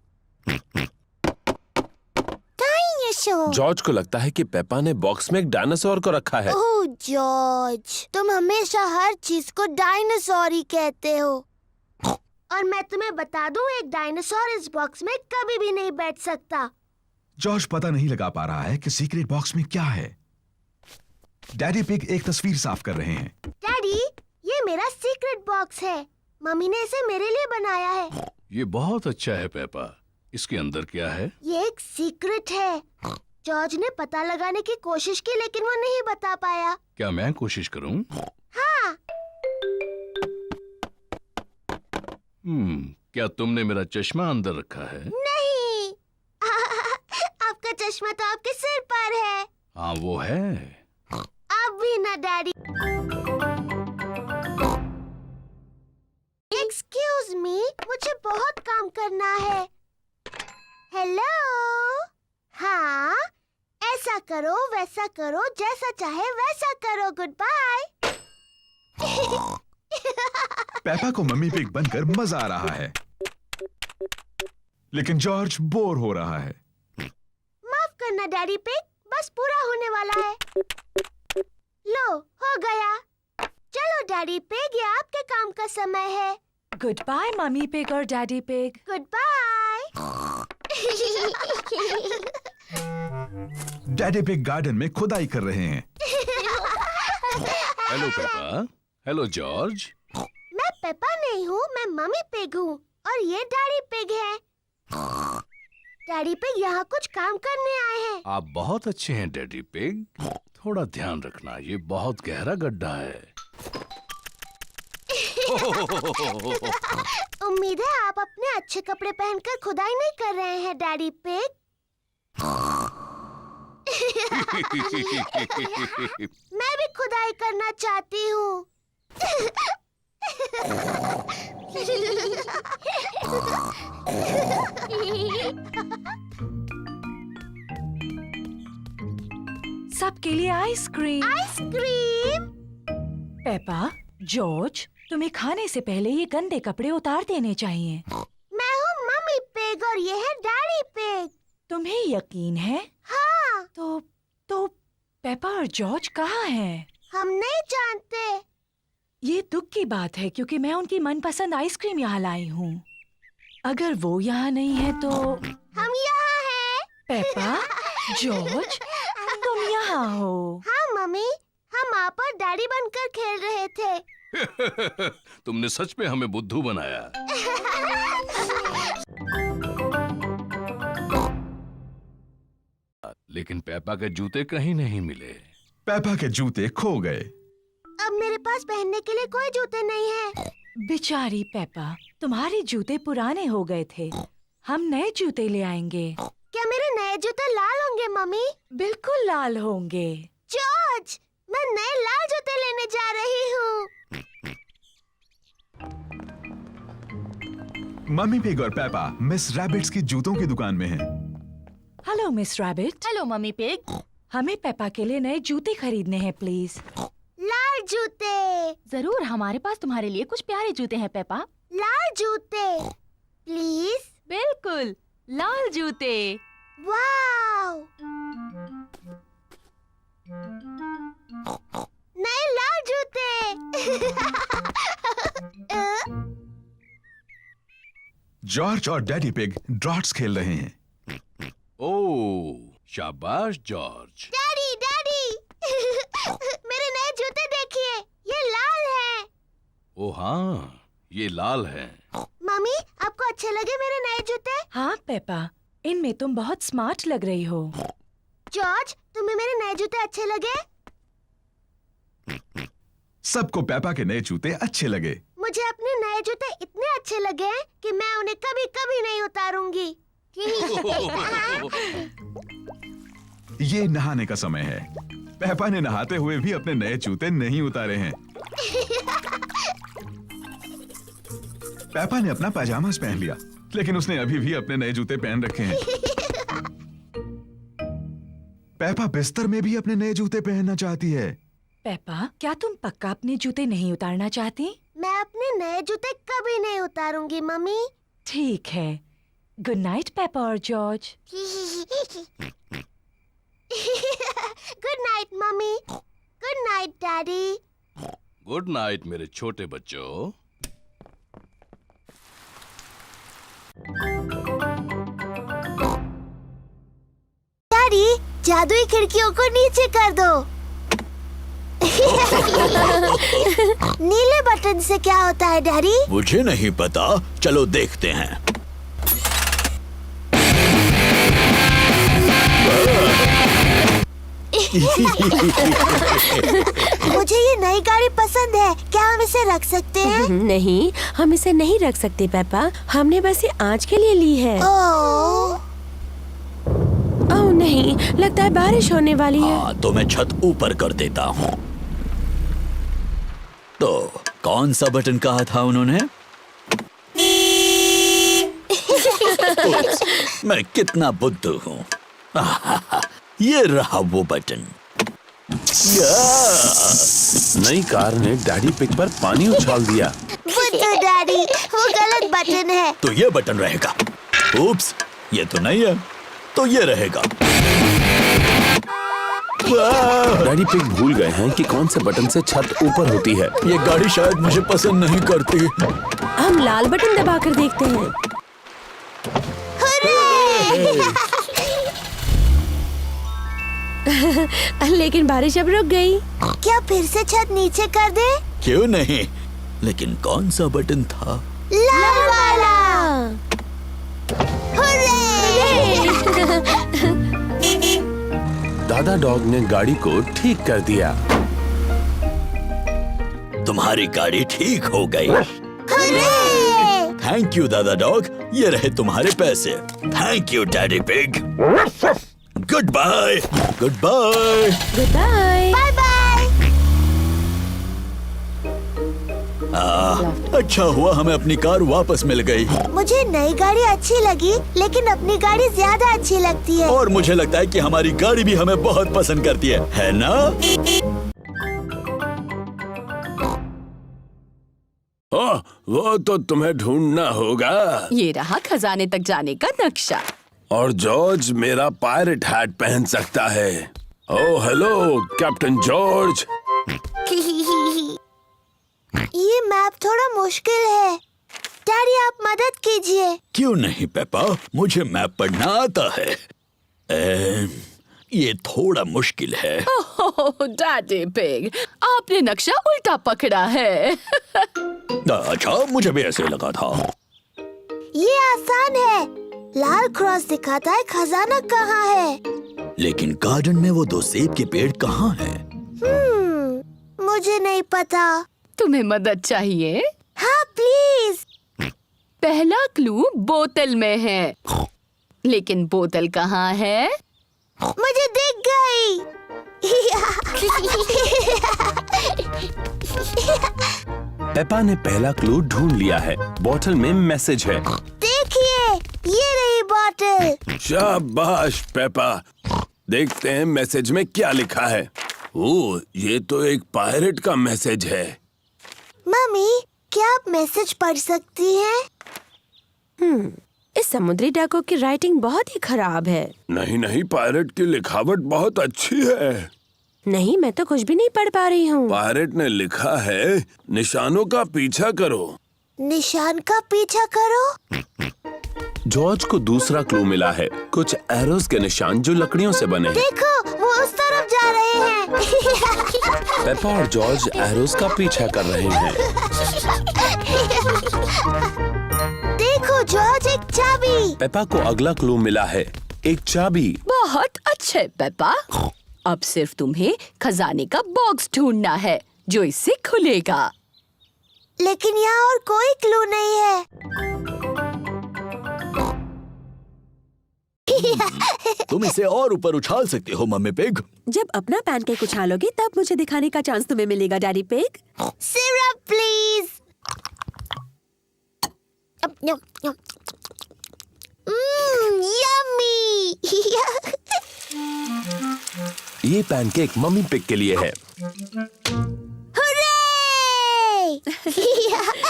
[SPEAKER 2] डायनासोर।
[SPEAKER 4] जॉर्ज को लगता है कि पेपा ने बॉक्स में एक डायनासोर को रखा है।
[SPEAKER 2] ओह जॉर्ज, तुम हमेशा हर चीज को डायनासोर ही कहते हो। और मैं तुम्हें बता दूं, एक डायनासोर इस बॉक्स में कभी भी नहीं बैठ सकता।
[SPEAKER 5] जॉर्ज पता नहीं लगा पा रहा है कि सीक्रेट बॉक्स में क्या है। डैडी पिग एक तस्वीर साफ कर रहे हैं।
[SPEAKER 2] डैडी, ये मेरा सीक्रेट बॉक्स है। मम्मी ने इसे मेरे लिए बनाया है।
[SPEAKER 7] ये बहुत अच्छा है पेपा। इसके अंदर क्या है?
[SPEAKER 2] ये एक सीक्रेट है। जॉर्ज ने पता लगाने की कोशिश की, लेकिन वो नहीं बता पाया।
[SPEAKER 7] क्या मैं कोशिश करूं?
[SPEAKER 2] हाँ।
[SPEAKER 7] क्या तुमने मेरा चश्मा अंदर रखा है?
[SPEAKER 2] नहीं। आपका चश्मा तो आपके सिर पर है।
[SPEAKER 7] हाँ, वो है।
[SPEAKER 2] अब भी ना डैडी। एक्सक्यूज मी, मुझे बहुत काम करना है। हेलो। हाँ, ऐसा करो, वैसा करो, जैसा चाहे वैसा करो। Goodbye.
[SPEAKER 5] पेपा को मम्मी पिग बनकर मजा आ रहा है, लेकिन जॉर्ज बोर हो रहा है।
[SPEAKER 2] माफ करना डैडी पिग, बस पूरा होने वाला है। लो, हो गया। चलो डैडी पिग, ये आपके काम का समय है।
[SPEAKER 6] गुड बाय मम्मी पिग और Daddy Pig.
[SPEAKER 2] Goodbye.
[SPEAKER 5] Daddy Pig garden में खुदाई कर रहे हैं।
[SPEAKER 7] Hello Peppa. Hello George.
[SPEAKER 2] मैं पेपा नहीं हूँ, मैं मम्मी पिग हूँ और ये डैडी पिग है। डैडी पिग यहाँ कुछ काम करने आए हैं।
[SPEAKER 7] आप बहुत अच्छे हैं डैडी पिग। थोड़ा ध्यान रखना, ये बहुत गहरा गड्ढा है।
[SPEAKER 2] उम्मीद है आप अपने अच्छे कपड़े पहनकर खुदाई नहीं कर रहे हैं डैडी पिग। मैं भी खुदाई करना चाहती हूँ।
[SPEAKER 6] सबके लिए आइसक्रीम।
[SPEAKER 2] आइसक्रीम।
[SPEAKER 6] पेपा, जॉर्ज, तुम्हें खाने से पहले ये गंदे कपड़े उतार देने चाहिए।
[SPEAKER 2] मैं हूँ मम्मी पिग और ये है डैडी पिग।
[SPEAKER 6] तुम्हें यकीन है?
[SPEAKER 2] हाँ।
[SPEAKER 6] तो पेपा और जॉर्ज कहाँ हैं?
[SPEAKER 2] हम नहीं जानते।
[SPEAKER 6] ये दुख की बात है क्योंकि मैं उनकी मनपसंद आइसक्रीम यहाँ लाई हूँ। अगर वो यहाँ नहीं है तो
[SPEAKER 2] हम यहाँ हैं।
[SPEAKER 6] पेपा, जॉर्ज, तुम यहाँ हो।
[SPEAKER 2] हाँ मम्मी, हम आप और डैडी बनकर खेल रहे थे।
[SPEAKER 7] तुमने सच में हमें बुद्धू बनाया। लेकिन पेपा के जूते कहीं नहीं मिले।
[SPEAKER 5] पेपा के जूते खो गए।
[SPEAKER 2] अब मेरे पास पहनने के लिए कोई जूते नहीं है।
[SPEAKER 6] बेचारी पेपा, तुम्हारे जूते पुराने हो गए थे। हम नए जूते ले आएंगे।
[SPEAKER 2] क्या मेरे नए जूते लाल होंगे मम्मी?
[SPEAKER 6] बिल्कुल लाल होंगे।
[SPEAKER 2] जॉर्ज, मैं नए लाल जूते लेने जा रही हूँ।
[SPEAKER 5] मम्मी पिग और पेपा मिस रैबिट्स की जूतों की दुकान में हैं।
[SPEAKER 6] Hello miss rabbit.
[SPEAKER 8] Hello mummy pig.
[SPEAKER 6] हमें पेपा के लिए नए जूते खरीदने हैं प्लीज।
[SPEAKER 2] लाल जूते।
[SPEAKER 8] जरूर, हमारे पास तुम्हारे लिए कुछ प्यारे जूते हैं पेपा।
[SPEAKER 2] लाल जूते प्लीज।
[SPEAKER 8] बिल्कुल, लाल जूते।
[SPEAKER 2] वाव, नए लाल जूते।
[SPEAKER 5] जॉर्ज और डैडी पिग ड्रॉट्स खेल रहे हैं।
[SPEAKER 7] ओह, शाबाश जॉर्ज।
[SPEAKER 2] डैडी डैडी, मेरे नए जूते देखिए, ये लाल हैं।
[SPEAKER 7] ओ हाँ, ये लाल है।
[SPEAKER 2] मम्मी, आपको अच्छे लगे मेरे नए जूते?
[SPEAKER 6] हाँ पेपा, इनमें तुम बहुत स्मार्ट लग रही हो।
[SPEAKER 2] जॉर्ज, तुम्हें मेरे नए जूते अच्छे लगे?
[SPEAKER 5] सबको पेपा के नए जूते अच्छे लगे।
[SPEAKER 2] मुझे अपने नए जूते इतने अच्छे लगे हैं कि मैं उन्हें कभी कभी नहीं उतारूंगी।
[SPEAKER 5] ये नहाने का समय है। पेपा ने नहाते हुए भी अपने नए जूते नहीं उतारे हैं। पेपा ने अपना पैजामास पहन लिया, लेकिन उसने अभी भी अपने नए जूते पहन रखे हैं। पेपा बिस्तर में भी अपने नए जूते पहनना चाहती है।
[SPEAKER 6] पेपा, क्या तुम पक्का अपने जूते नहीं उतारना चाहती?
[SPEAKER 2] मैं अपने नए जूते कभी नहीं उतारूंगी मम्मी।
[SPEAKER 6] ठीक है। गुड नाइट पेपा और George.
[SPEAKER 2] Good night mummy. Good night daddy.
[SPEAKER 7] Good night मेरे छोटे बच्चों।
[SPEAKER 2] डैडी, जादुई खिड़कियों को नीचे कर दो। नीले बटन से क्या होता है डैडी?
[SPEAKER 1] मुझे नहीं पता, चलो देखते हैं।
[SPEAKER 2] मुझे ये नई गाड़ी पसंद है, क्या हम इसे रख सकते हैं?
[SPEAKER 3] नहीं, हम इसे नहीं रख सकते पेपा, हमने बस ये आज के लिए ली है।
[SPEAKER 2] ओह
[SPEAKER 3] नहीं, लगता है बारिश होने वाली है।
[SPEAKER 1] हाँ, तो मैं छत ऊपर कर देता हूँ। तो कौन सा बटन कहा था उन्होंने? मैं कितना बुद्धू हूँ। ये रहा वो बटन।
[SPEAKER 4] नई कार ने डैडी पिग पर पानी उछाल दिया।
[SPEAKER 2] बुद्धू डैडी, वो गलत बटन है।
[SPEAKER 1] तो ये बटन रहेगा। उप्स, ये तो नहीं है, तो ये रहेगा।
[SPEAKER 4] डैडी पिग भूल गए हैं कि कौन से बटन से छत ऊपर होती है।
[SPEAKER 1] ये गाड़ी शायद मुझे पसंद नहीं करती।
[SPEAKER 3] हम लाल बटन दबाकर देखते हैं। लेकिन बारिश अब रुक गई।
[SPEAKER 2] क्या फिर से छत नीचे कर दे?
[SPEAKER 1] क्यों नहीं, लेकिन कौन सा बटन था?
[SPEAKER 2] लाल वाला।
[SPEAKER 4] दादा डॉग ने गाड़ी को ठीक कर दिया।
[SPEAKER 1] तुम्हारी गाड़ी ठीक हो गई। थैंक यू दादा डॉग, ये रहे तुम्हारे पैसे। Thank you Daddy Pig. Goodbye. Goodbye.
[SPEAKER 3] Goodbye.
[SPEAKER 2] Bye bye.
[SPEAKER 1] अच्छा हुआ हमें अपनी कार वापस मिल गई।
[SPEAKER 2] मुझे नई गाड़ी अच्छी लगी, लेकिन अपनी गाड़ी ज्यादा अच्छी लगती है।
[SPEAKER 1] और मुझे लगता है कि हमारी गाड़ी भी हमें बहुत पसंद करती है ना?
[SPEAKER 4] ओह, वो तो तुम्हें ढूंढना होगा।
[SPEAKER 10] ये रहा खजाने तक जाने का नक्शा।
[SPEAKER 4] और जॉर्ज मेरा पायरेट हैट पहन सकता है। Oh hello captain George.
[SPEAKER 2] ये मैप थोड़ा मुश्किल है। डैडी, आप मदद कीजिए।
[SPEAKER 1] क्यों नहीं पेपा, मुझे मैप पढ़ना आता है। ये थोड़ा मुश्किल है।
[SPEAKER 10] ओह डैडी पिग, आपने नक्शा उल्टा पकड़ा है।
[SPEAKER 1] अच्छा, मुझे भी ऐसे लगा था।
[SPEAKER 2] ये आसान है। लाल क्रॉस दिखाता है खजाना कहाँ है।
[SPEAKER 1] लेकिन गार्डन में वो 2 सेब के पेड़ कहाँ हैं?
[SPEAKER 2] मुझे नहीं पता।
[SPEAKER 10] तुम्हें मदद चाहिए?
[SPEAKER 2] हाँ प्लीज।
[SPEAKER 10] पहला क्लू बोतल में है, लेकिन बोतल कहाँ है?
[SPEAKER 2] मुझे दिख गई।
[SPEAKER 4] पेपा ने पहला क्लू ढूंढ लिया है। बोतल में मैसेज है।
[SPEAKER 2] देखिए, ये रही बॉटल।
[SPEAKER 4] शाबाश पेपा। देखते हैं मैसेज में क्या लिखा है। ओह, ये तो एक पायरेट का मैसेज है।
[SPEAKER 2] मम्मी, क्या आप मैसेज पढ़ सकती हैं?
[SPEAKER 3] इस समुद्री डाकू की राइटिंग बहुत ही खराब है।
[SPEAKER 4] नहीं नहीं, पायरेट की लिखावट बहुत अच्छी है।
[SPEAKER 3] नहीं, मैं तो कुछ भी नहीं पढ़ पा रही हूँ।
[SPEAKER 4] पायरेट ने लिखा है, निशानों का पीछा करो।
[SPEAKER 2] निशान का पीछा करो।
[SPEAKER 4] जॉर्ज को दूसरा क्लू मिला है। कुछ एरोस के निशान जो लकड़ियों से बने हैं।
[SPEAKER 2] देखो, वो उस तरफ जा रहे हैं।
[SPEAKER 4] पेपा और जॉर्ज एरोस का पीछा कर रहे हैं।
[SPEAKER 2] देखो जॉर्ज, एक चाबी।
[SPEAKER 4] पेपा को अगला क्लू मिला है, एक चाबी।
[SPEAKER 10] बहुत अच्छे पेपा। अब सिर्फ तुम्हें खजाने का बॉक्स ढूंढना है जो इससे खुलेगा।
[SPEAKER 2] लेकिन यहाँ और कोई क्लू नहीं है।
[SPEAKER 1] तुम इसे और ऊपर उछाल सकते हो मम्मी पिग।
[SPEAKER 3] जब अपना पैनकेक उछालोगे तब मुझे दिखाने का चांस तुम्हें मिलेगा daddy pig.
[SPEAKER 2] Syrup please. Yummy.
[SPEAKER 4] ये पैनकेक मम्मी पिग के लिए है।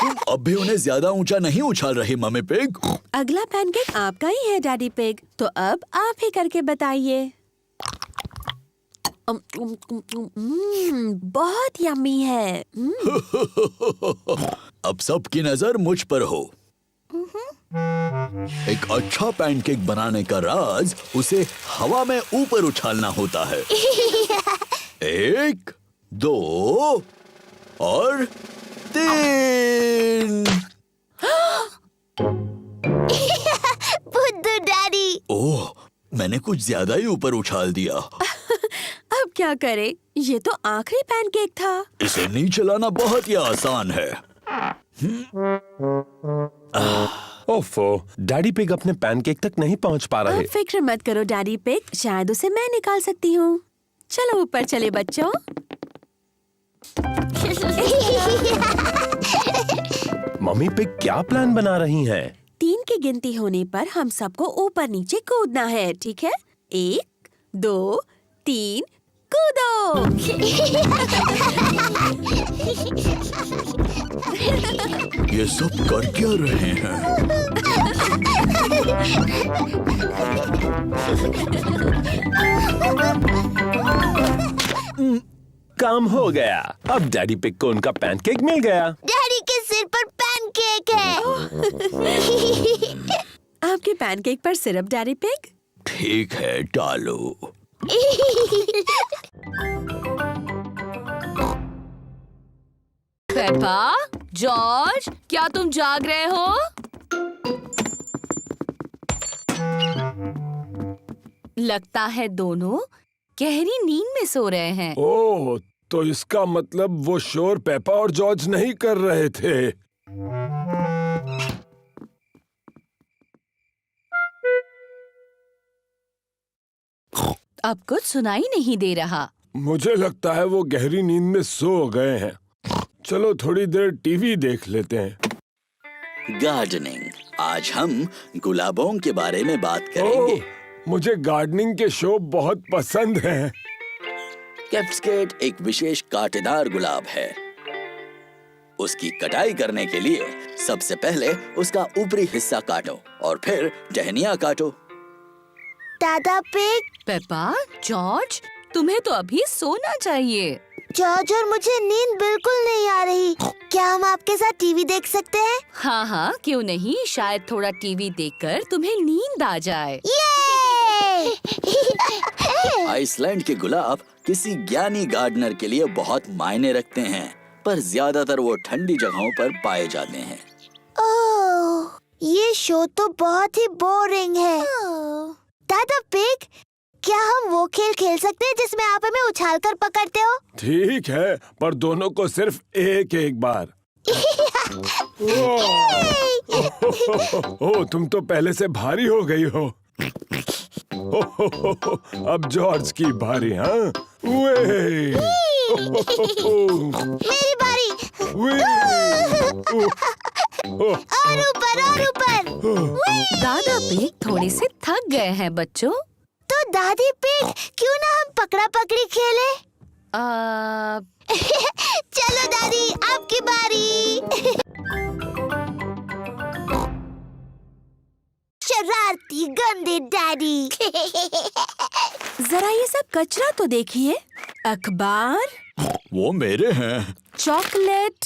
[SPEAKER 1] तुम अब भी उन्हें ज्यादा ऊंचा नहीं उछाल रही मम्मी पिग।
[SPEAKER 3] अगला पैनकेक आपका ही है डैडी पिग, तो अब आप ही करके बताइए। बहुत यम्मी है।
[SPEAKER 1] अब सबकी नजर मुझ पर हो। एक अच्छा पैनकेक बनाने का राज उसे हवा में ऊपर उछालना होता है। 1, 2 और 3।
[SPEAKER 2] बुद्धू डैडी।
[SPEAKER 1] ओह, मैंने कुछ ज्यादा ही ऊपर उछाल दिया।
[SPEAKER 3] अब क्या करे? ये तो आखिरी पैनकेक था।
[SPEAKER 1] इसे नीचे लाना बहुत ही आसान है।
[SPEAKER 4] ओफो, डैडी पिग अपने पैनकेक तक नहीं पहुंच पा रहे।
[SPEAKER 3] आप फिक्र मत करो डैडी पिग, शायद उसे मैं निकाल सकती हूँ। चलो ऊपर चले बच्चों।
[SPEAKER 4] मम्मी पिग क्या प्लान बना रही हैं?
[SPEAKER 3] 3 की गिनती होने पर हम सबको ऊपर नीचे कूदना है, ठीक है? 1, 2, 3, कूदो।
[SPEAKER 1] ये सब कर क्या रहे हैं?
[SPEAKER 4] काम हो गया। अब डैडी पिग को उनका पैनकेक मिल गया।
[SPEAKER 2] डैडी के सिर पर पैनकेक है।
[SPEAKER 3] आपके पैनकेक पर सिरप डैडी पिग?
[SPEAKER 1] ठीक है, डालो।
[SPEAKER 10] पेपा, जॉर्ज, क्या तुम जाग रहे हो? लगता है दोनों गहरी नींद में सो रहे हैं।
[SPEAKER 4] ओह, तो इसका मतलब वो शोर पेपा और जॉर्ज नहीं कर रहे थे।
[SPEAKER 10] अब कुछ सुनाई नहीं दे रहा।
[SPEAKER 4] मुझे लगता है वो गहरी नींद में सो गए हैं। चलो थोड़ी देर टीवी देख लेते हैं।
[SPEAKER 1] गार्डनिंग। आज हम गुलाबों के बारे में बात करेंगे।
[SPEAKER 4] ओह, मुझे गार्डनिंग के शो बहुत पसंद हैं।
[SPEAKER 1] कैप्सकेट एक विशेष कांटेदार गुलाब है। उसकी कटाई करने के लिए सबसे पहले उसका ऊपरी हिस्सा काटो और फिर टहनियाँ काटो।
[SPEAKER 2] दादा पिग।
[SPEAKER 10] पेपा, जॉर्ज, तुम्हें तो अभी सोना चाहिए।
[SPEAKER 2] जॉर्ज और मुझे नींद बिल्कुल नहीं आ रही। क्या हम आपके साथ टीवी देख सकते हैं?
[SPEAKER 10] हाँ हाँ, क्यों नहीं। शायद थोड़ा टीवी देखकर तुम्हें नींद आ जाए।
[SPEAKER 2] ये
[SPEAKER 1] आइसलैंड के गुलाब किसी ज्ञानी गार्डनर के लिए बहुत मायने रखते हैं, पर ज्यादातर वो ठंडी जगहों पर पाए जाते हैं।
[SPEAKER 2] ओह, ये शो तो बहुत ही बोरिंग है। दादा पिग, क्या हम वो खेल खेल सकते हैं जिसमें आप हमें उछाल कर पकड़ते हो?
[SPEAKER 4] ठीक है, पर दोनों को सिर्फ एक बार। ओह, तुम तो पहले से भारी हो गई हो। अब जॉर्ज की बारी। हाँ,
[SPEAKER 2] मेरी बारी। और ऊपर और ऊपर।
[SPEAKER 10] दादा पिग थोड़े से थक गए हैं बच्चों।
[SPEAKER 2] तो दादी पिग, क्यों ना हम पकड़ा पकड़ी खेले? चलो दादी, आपकी बारी। शरारती गंदे डैडी।
[SPEAKER 3] जरा ये सब कचरा तो देखिए। अखबार,
[SPEAKER 1] वो मेरे हैं।
[SPEAKER 3] चॉकलेट,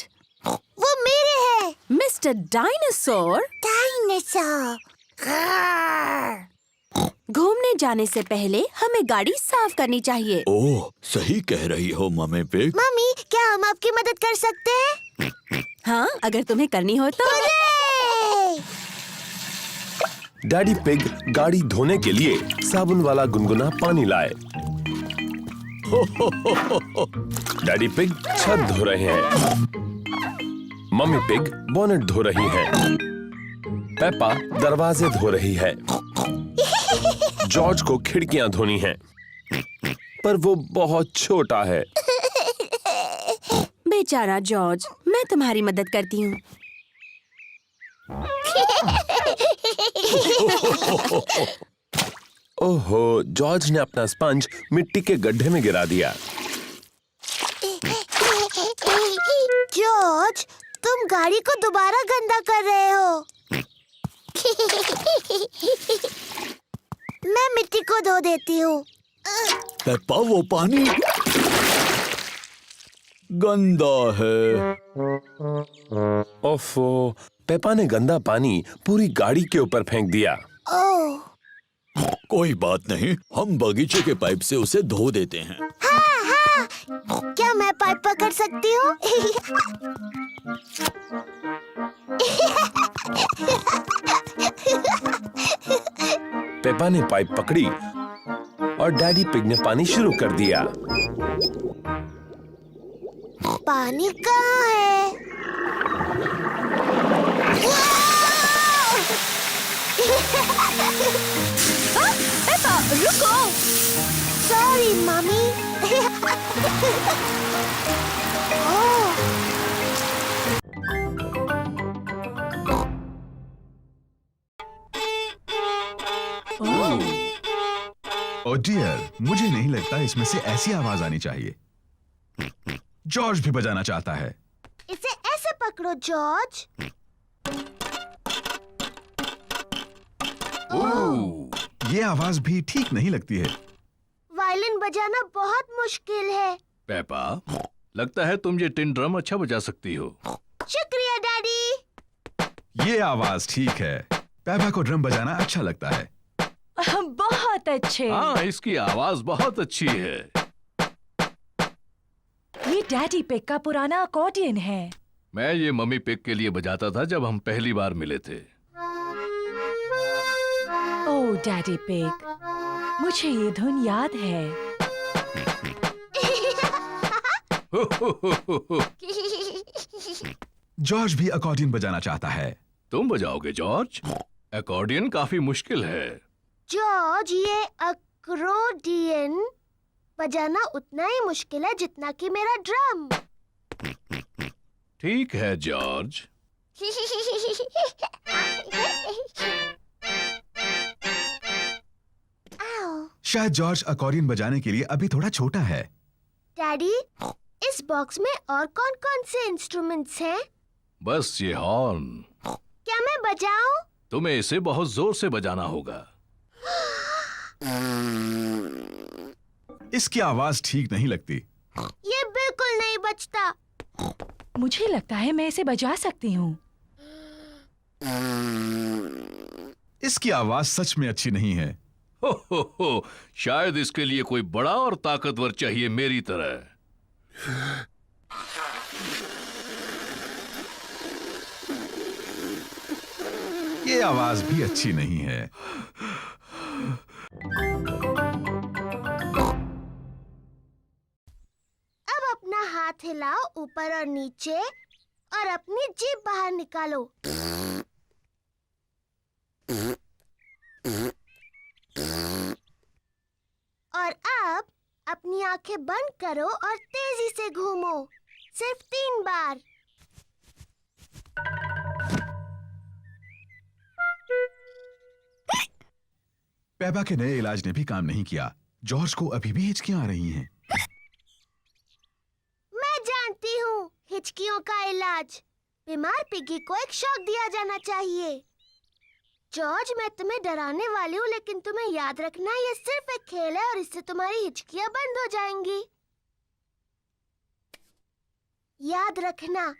[SPEAKER 2] वो मेरे हैं।
[SPEAKER 3] Mister dinosaur.
[SPEAKER 2] डायनासोर।
[SPEAKER 3] घूमने जाने से पहले हमें गाड़ी साफ करनी चाहिए।
[SPEAKER 1] ओह, सही कह रही हो मम्मी पिग।
[SPEAKER 2] मम्मी, क्या हम आपकी मदद कर सकते हैं?
[SPEAKER 3] हाँ, अगर तुम्हें करनी हो तो।
[SPEAKER 4] डैडी पिग गाड़ी धोने के लिए साबुन वाला गुनगुना पानी लाए। डैडी पिग छत धो रहे हैं। मम्मी पिग बोनेट धो रही है। पेपा दरवाजे धो रही है। जॉर्ज को खिड़कियां धोनी हैं, पर वो बहुत छोटा है।
[SPEAKER 3] बेचारा जॉर्ज, मैं तुम्हारी मदद करती हूँ।
[SPEAKER 4] ओहो, जॉर्ज ने अपना स्पंज मिट्टी के गड्ढे में गिरा दिया।
[SPEAKER 2] जॉर्ज, तुम गाड़ी को दोबारा गंदा कर रहे हो। मैं मिट्टी को धो देती हूँ।
[SPEAKER 1] पेप्पा, वो पानी गंदा है।
[SPEAKER 4] ओफो, पेपा ने गंदा पानी पूरी गाड़ी के ऊपर फेंक दिया।
[SPEAKER 2] ओह,
[SPEAKER 1] कोई बात नहीं, हम बगीचे के पाइप से उसे धो देते हैं।
[SPEAKER 2] हाँ हाँ, क्या मैं पाइप पकड़ सकती हूँ?
[SPEAKER 4] पेपा ने पाइप पकड़ी और डैडी पिग ने पानी शुरू कर दिया।
[SPEAKER 2] पानी कहाँ है?
[SPEAKER 3] पेपा, रुको।
[SPEAKER 2] Sorry mummy.
[SPEAKER 5] ओह डियर, मुझे नहीं लगता इसमें से ऐसी आवाज आनी चाहिए। जॉर्ज भी बजाना चाहता है।
[SPEAKER 2] इसे ऐसे पकड़ो जॉर्ज।
[SPEAKER 5] ये आवाज भी ठीक नहीं लगती है।
[SPEAKER 2] वायलिन बजाना बहुत मुश्किल है।
[SPEAKER 7] पेपा, लगता है तुम ये टिन ड्रम अच्छा बजा सकती हो।
[SPEAKER 2] शुक्रिया डैडी।
[SPEAKER 5] ये आवाज ठीक है। पेपा को ड्रम बजाना अच्छा लगता है।
[SPEAKER 6] बहुत अच्छे।
[SPEAKER 7] हाँ, इसकी आवाज बहुत अच्छी है।
[SPEAKER 6] ये डैडी पिग का पुराना अकॉर्डियन है।
[SPEAKER 7] मैं ये मम्मी पिग के लिए बजाता था जब हम पहली बार मिले थे।
[SPEAKER 6] ओह डैडी पिग, मुझे ये धुन याद है।
[SPEAKER 5] जॉर्ज भी अकॉर्डियन बजाना चाहता है।
[SPEAKER 7] तुम बजाओगे जॉर्ज? अकॉर्डियन काफी मुश्किल है।
[SPEAKER 2] जॉर्ज, ये अकॉर्डियन बजाना उतना ही मुश्किल है जितना कि मेरा ड्रम।
[SPEAKER 7] ठीक है जॉर्ज।
[SPEAKER 5] शायद जॉर्ज अकॉर्डियन बजाने के लिए अभी थोड़ा छोटा है।
[SPEAKER 2] डैडी, इस बॉक्स में और कौन-कौन से इंस्ट्रूमेंट्स हैं?
[SPEAKER 7] बस ये हॉर्न।
[SPEAKER 2] क्या मैं बजाऊं?
[SPEAKER 7] तुम्हें इसे बहुत जोर से बजाना होगा।
[SPEAKER 5] इसकी आवाज ठीक नहीं लगती।
[SPEAKER 2] ये बिल्कुल नहीं बजता।
[SPEAKER 6] मुझे लगता है मैं इसे बजा सकती हूँ।
[SPEAKER 5] इसकी आवाज सच में अच्छी नहीं है।
[SPEAKER 7] हो, शायद इसके लिए कोई बड़ा और ताकतवर चाहिए मेरी तरह।
[SPEAKER 5] ये आवाज भी अच्छी नहीं है।
[SPEAKER 2] अब अपना हाथ हिलाओ ऊपर और नीचे और अपनी जीभ बाहर निकालो। और अब अपनी आंखें बंद करो और तेजी से घूमो, सिर्फ 3 बार।
[SPEAKER 5] पेपा के नए इलाज ने भी काम नहीं किया। जॉर्ज को अभी भी हिचकियां आ रही हैं।
[SPEAKER 2] मैं जानती हूँ हिचकियों का इलाज। बीमार पिगी को एक शॉक दिया जाना चाहिए। जॉर्ज, मैं तुम्हें डराने वाली हूँ, लेकिन तुम्हें याद रखना ये सिर्फ एक खेल है और इससे तुम्हारी हिचकियां बंद हो जाएंगी। याद रखना,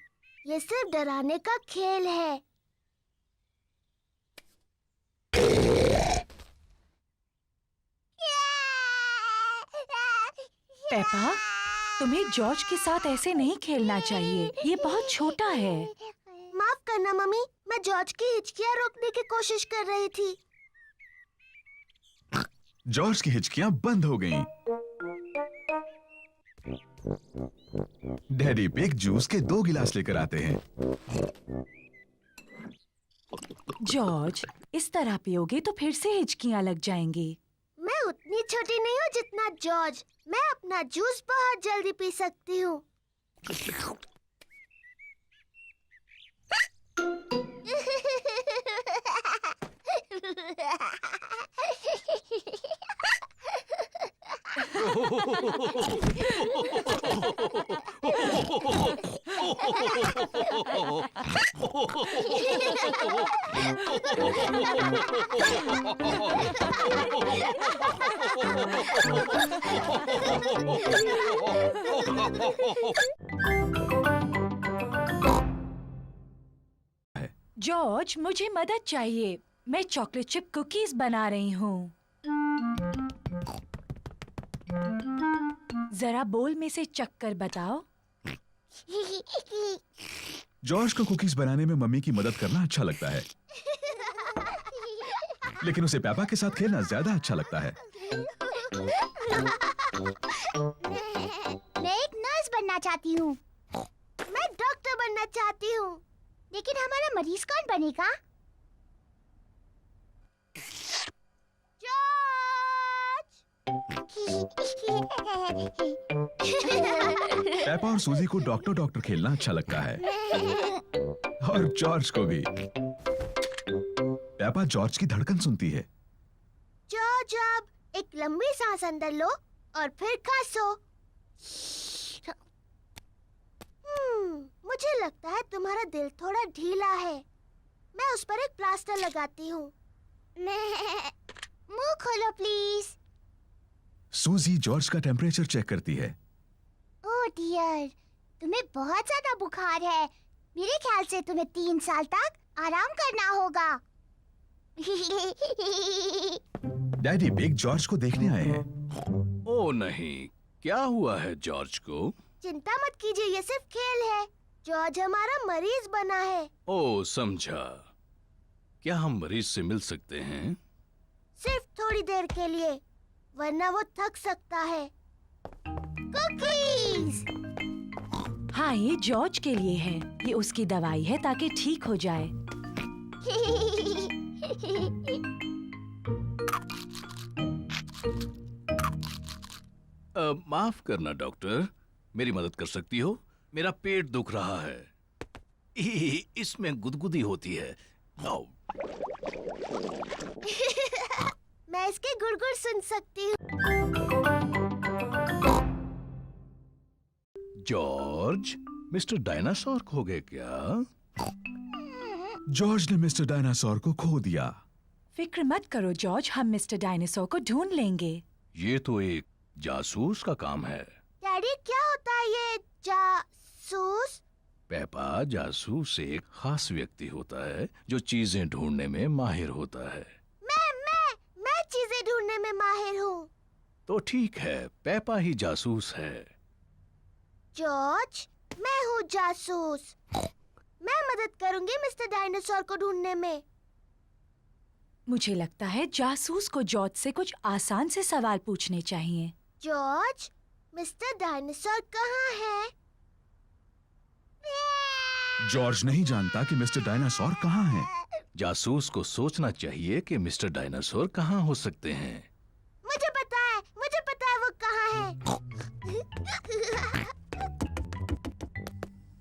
[SPEAKER 2] ये सिर्फ डराने का खेल है।
[SPEAKER 6] पेपा, तुम्हें जॉर्ज के साथ ऐसे नहीं खेलना चाहिए। ये बहुत छोटा है।
[SPEAKER 2] माफ करना मम्मी, मैं जॉर्ज की हिचकियां रोकने की कोशिश कर रही थी।
[SPEAKER 5] जॉर्ज की हिचकियां बंद हो गईं। डैडी पिग जूस के 2 गिलास लेकर आते हैं।
[SPEAKER 6] जॉर्ज, इस तरह पियोगे तो फिर से हिचकियां लग जाएंगी।
[SPEAKER 2] मैं उतनी छोटी नहीं हूँ जितना जॉर्ज। मैं अपना जूस बहुत जल्दी पी सकती हूँ।
[SPEAKER 6] जॉर्ज, मुझे मदद चाहिए। मैं चॉकलेट चिप कुकीज बना रही हूँ। जरा बोल में से चक्कर बताओ।
[SPEAKER 5] जॉर्ज को कुकीज बनाने में मम्मी की मदद करना अच्छा लगता है, लेकिन उसे पेपा के साथ खेलना ज्यादा अच्छा लगता है।
[SPEAKER 2] मैं एक नर्स बनना चाहती हूँ। मैं डॉक्टर बनना चाहती हूँ, लेकिन हमारा मरीज कौन बनेगा?
[SPEAKER 5] पेपा और सूजी को डॉक्टर खेलना अच्छा लगता है, और जॉर्ज को भी। पेपा जॉर्ज की धड़कन सुनती है।
[SPEAKER 2] जॉर्ज, अब एक लंबी सांस अंदर लो और फिर खांसो। मुझे लगता है तुम्हारा दिल थोड़ा ढीला है। मैं उस पर एक प्लास्टर लगाती हूँ। मुंह खोलो प्लीज।
[SPEAKER 5] सूजी जॉर्ज का टेम्परेचर चेक करती है।
[SPEAKER 2] ओह डियर, तुम्हें बहुत ज्यादा बुखार है। मेरे ख्याल से तुम्हें 3 साल तक आराम करना होगा।
[SPEAKER 5] डैडी बिग जॉर्ज को देखने आए हैं।
[SPEAKER 7] ओ नहीं, क्या हुआ है जॉर्ज को?
[SPEAKER 2] चिंता मत कीजिए, ये सिर्फ खेल है। जॉर्ज हमारा मरीज बना है।
[SPEAKER 7] ओ समझा। क्या हम मरीज से मिल सकते हैं?
[SPEAKER 2] सिर्फ थोड़ी देर के लिए, वरना वो थक सकता है। कुकीज!
[SPEAKER 6] हाँ, ये जॉर्ज के लिए है। ये उसकी दवाई है ताकि ठीक हो जाए।
[SPEAKER 7] माफ करना डॉक्टर, मेरी मदद कर सकती हो? मेरा पेट दुख रहा है। इसमें गुदगुदी होती है। आओ।
[SPEAKER 2] मैं इसके गुड़गुड़ सुन सकती हूँ।
[SPEAKER 7] जॉर्ज, मिस्टर डायनासोर खो गए क्या?
[SPEAKER 5] जॉर्ज ने मिस्टर डायनासोर को खो दिया।
[SPEAKER 6] फिक्र मत करो जॉर्ज, हम मिस्टर डायनासोर को ढूंढ लेंगे।
[SPEAKER 7] ये तो एक जासूस का काम है।
[SPEAKER 2] डैडी, क्या होता है ये जासूस?
[SPEAKER 7] पेपा, जासूस एक खास व्यक्ति होता है जो चीजें ढूंढने में माहिर होता है।
[SPEAKER 2] मैं चीजें ढूंढने
[SPEAKER 7] तो ठीक है, पेपा ही जासूस है।
[SPEAKER 2] जॉर्ज, मैं हूँ जासूस। मैं मदद करूंगी मिस्टर डायनासोर को ढूंढने में।
[SPEAKER 6] मुझे लगता है जासूस को जॉर्ज से कुछ आसान से सवाल पूछने चाहिए।
[SPEAKER 2] जॉर्ज, मिस्टर डायनासोर कहाँ है?
[SPEAKER 5] जॉर्ज नहीं जानता कि मिस्टर डायनासोर कहाँ है।
[SPEAKER 7] जासूस को सोचना चाहिए कि मिस्टर डायनासोर कहाँ हो सकते हैं।
[SPEAKER 2] मुझे पता है वो कहाँ है।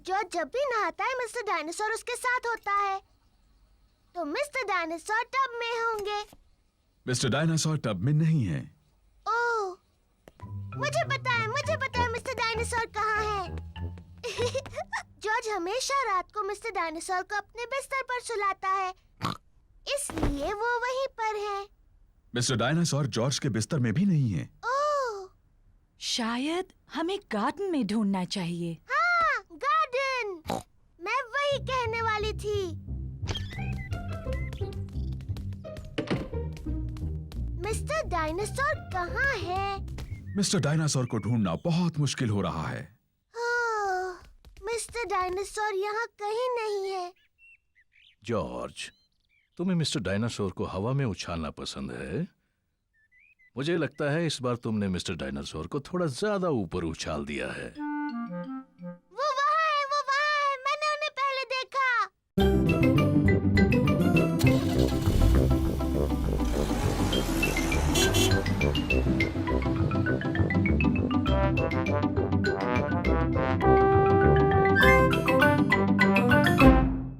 [SPEAKER 2] जॉर्ज जब भी नहाता है मिस्टर डायनासोर उसके साथ होता है, तो मिस्टर डायनासोर टब में होंगे।
[SPEAKER 5] मिस्टर डायनासोर टब में नहीं है।
[SPEAKER 2] ओह, मुझे पता है मिस्टर डायनासोर कहाँ है। जॉर्ज हमेशा रात को मिस्टर डायनासोर को अपने बिस्तर पर सुलाता है, इसलिए वो वहीं पर है।
[SPEAKER 5] मिस्टर डायनासोर जॉर्ज के बिस्तर में भी नहीं है।
[SPEAKER 2] ओह,
[SPEAKER 6] शायद हमें गार्डन में ढूंढना चाहिए।
[SPEAKER 2] हाँ, गार्डन। मैं वही कहने वाली थी। मिस्टर डायनासोर कहाँ है?
[SPEAKER 5] मिस्टर डायनासोर को ढूंढना बहुत मुश्किल हो रहा है।
[SPEAKER 2] ओह, मिस्टर डायनासोर यहाँ कहीं नहीं है।
[SPEAKER 7] जॉर्ज, तुम्हें मिस्टर डायनासोर को हवा में उछालना पसंद है। मुझे लगता है इस बार तुमने मिस्टर डायनासोर को थोड़ा ज्यादा ऊपर उछाल दिया है।
[SPEAKER 2] वो वहाँ है, मैंने उन्हें पहले देखा।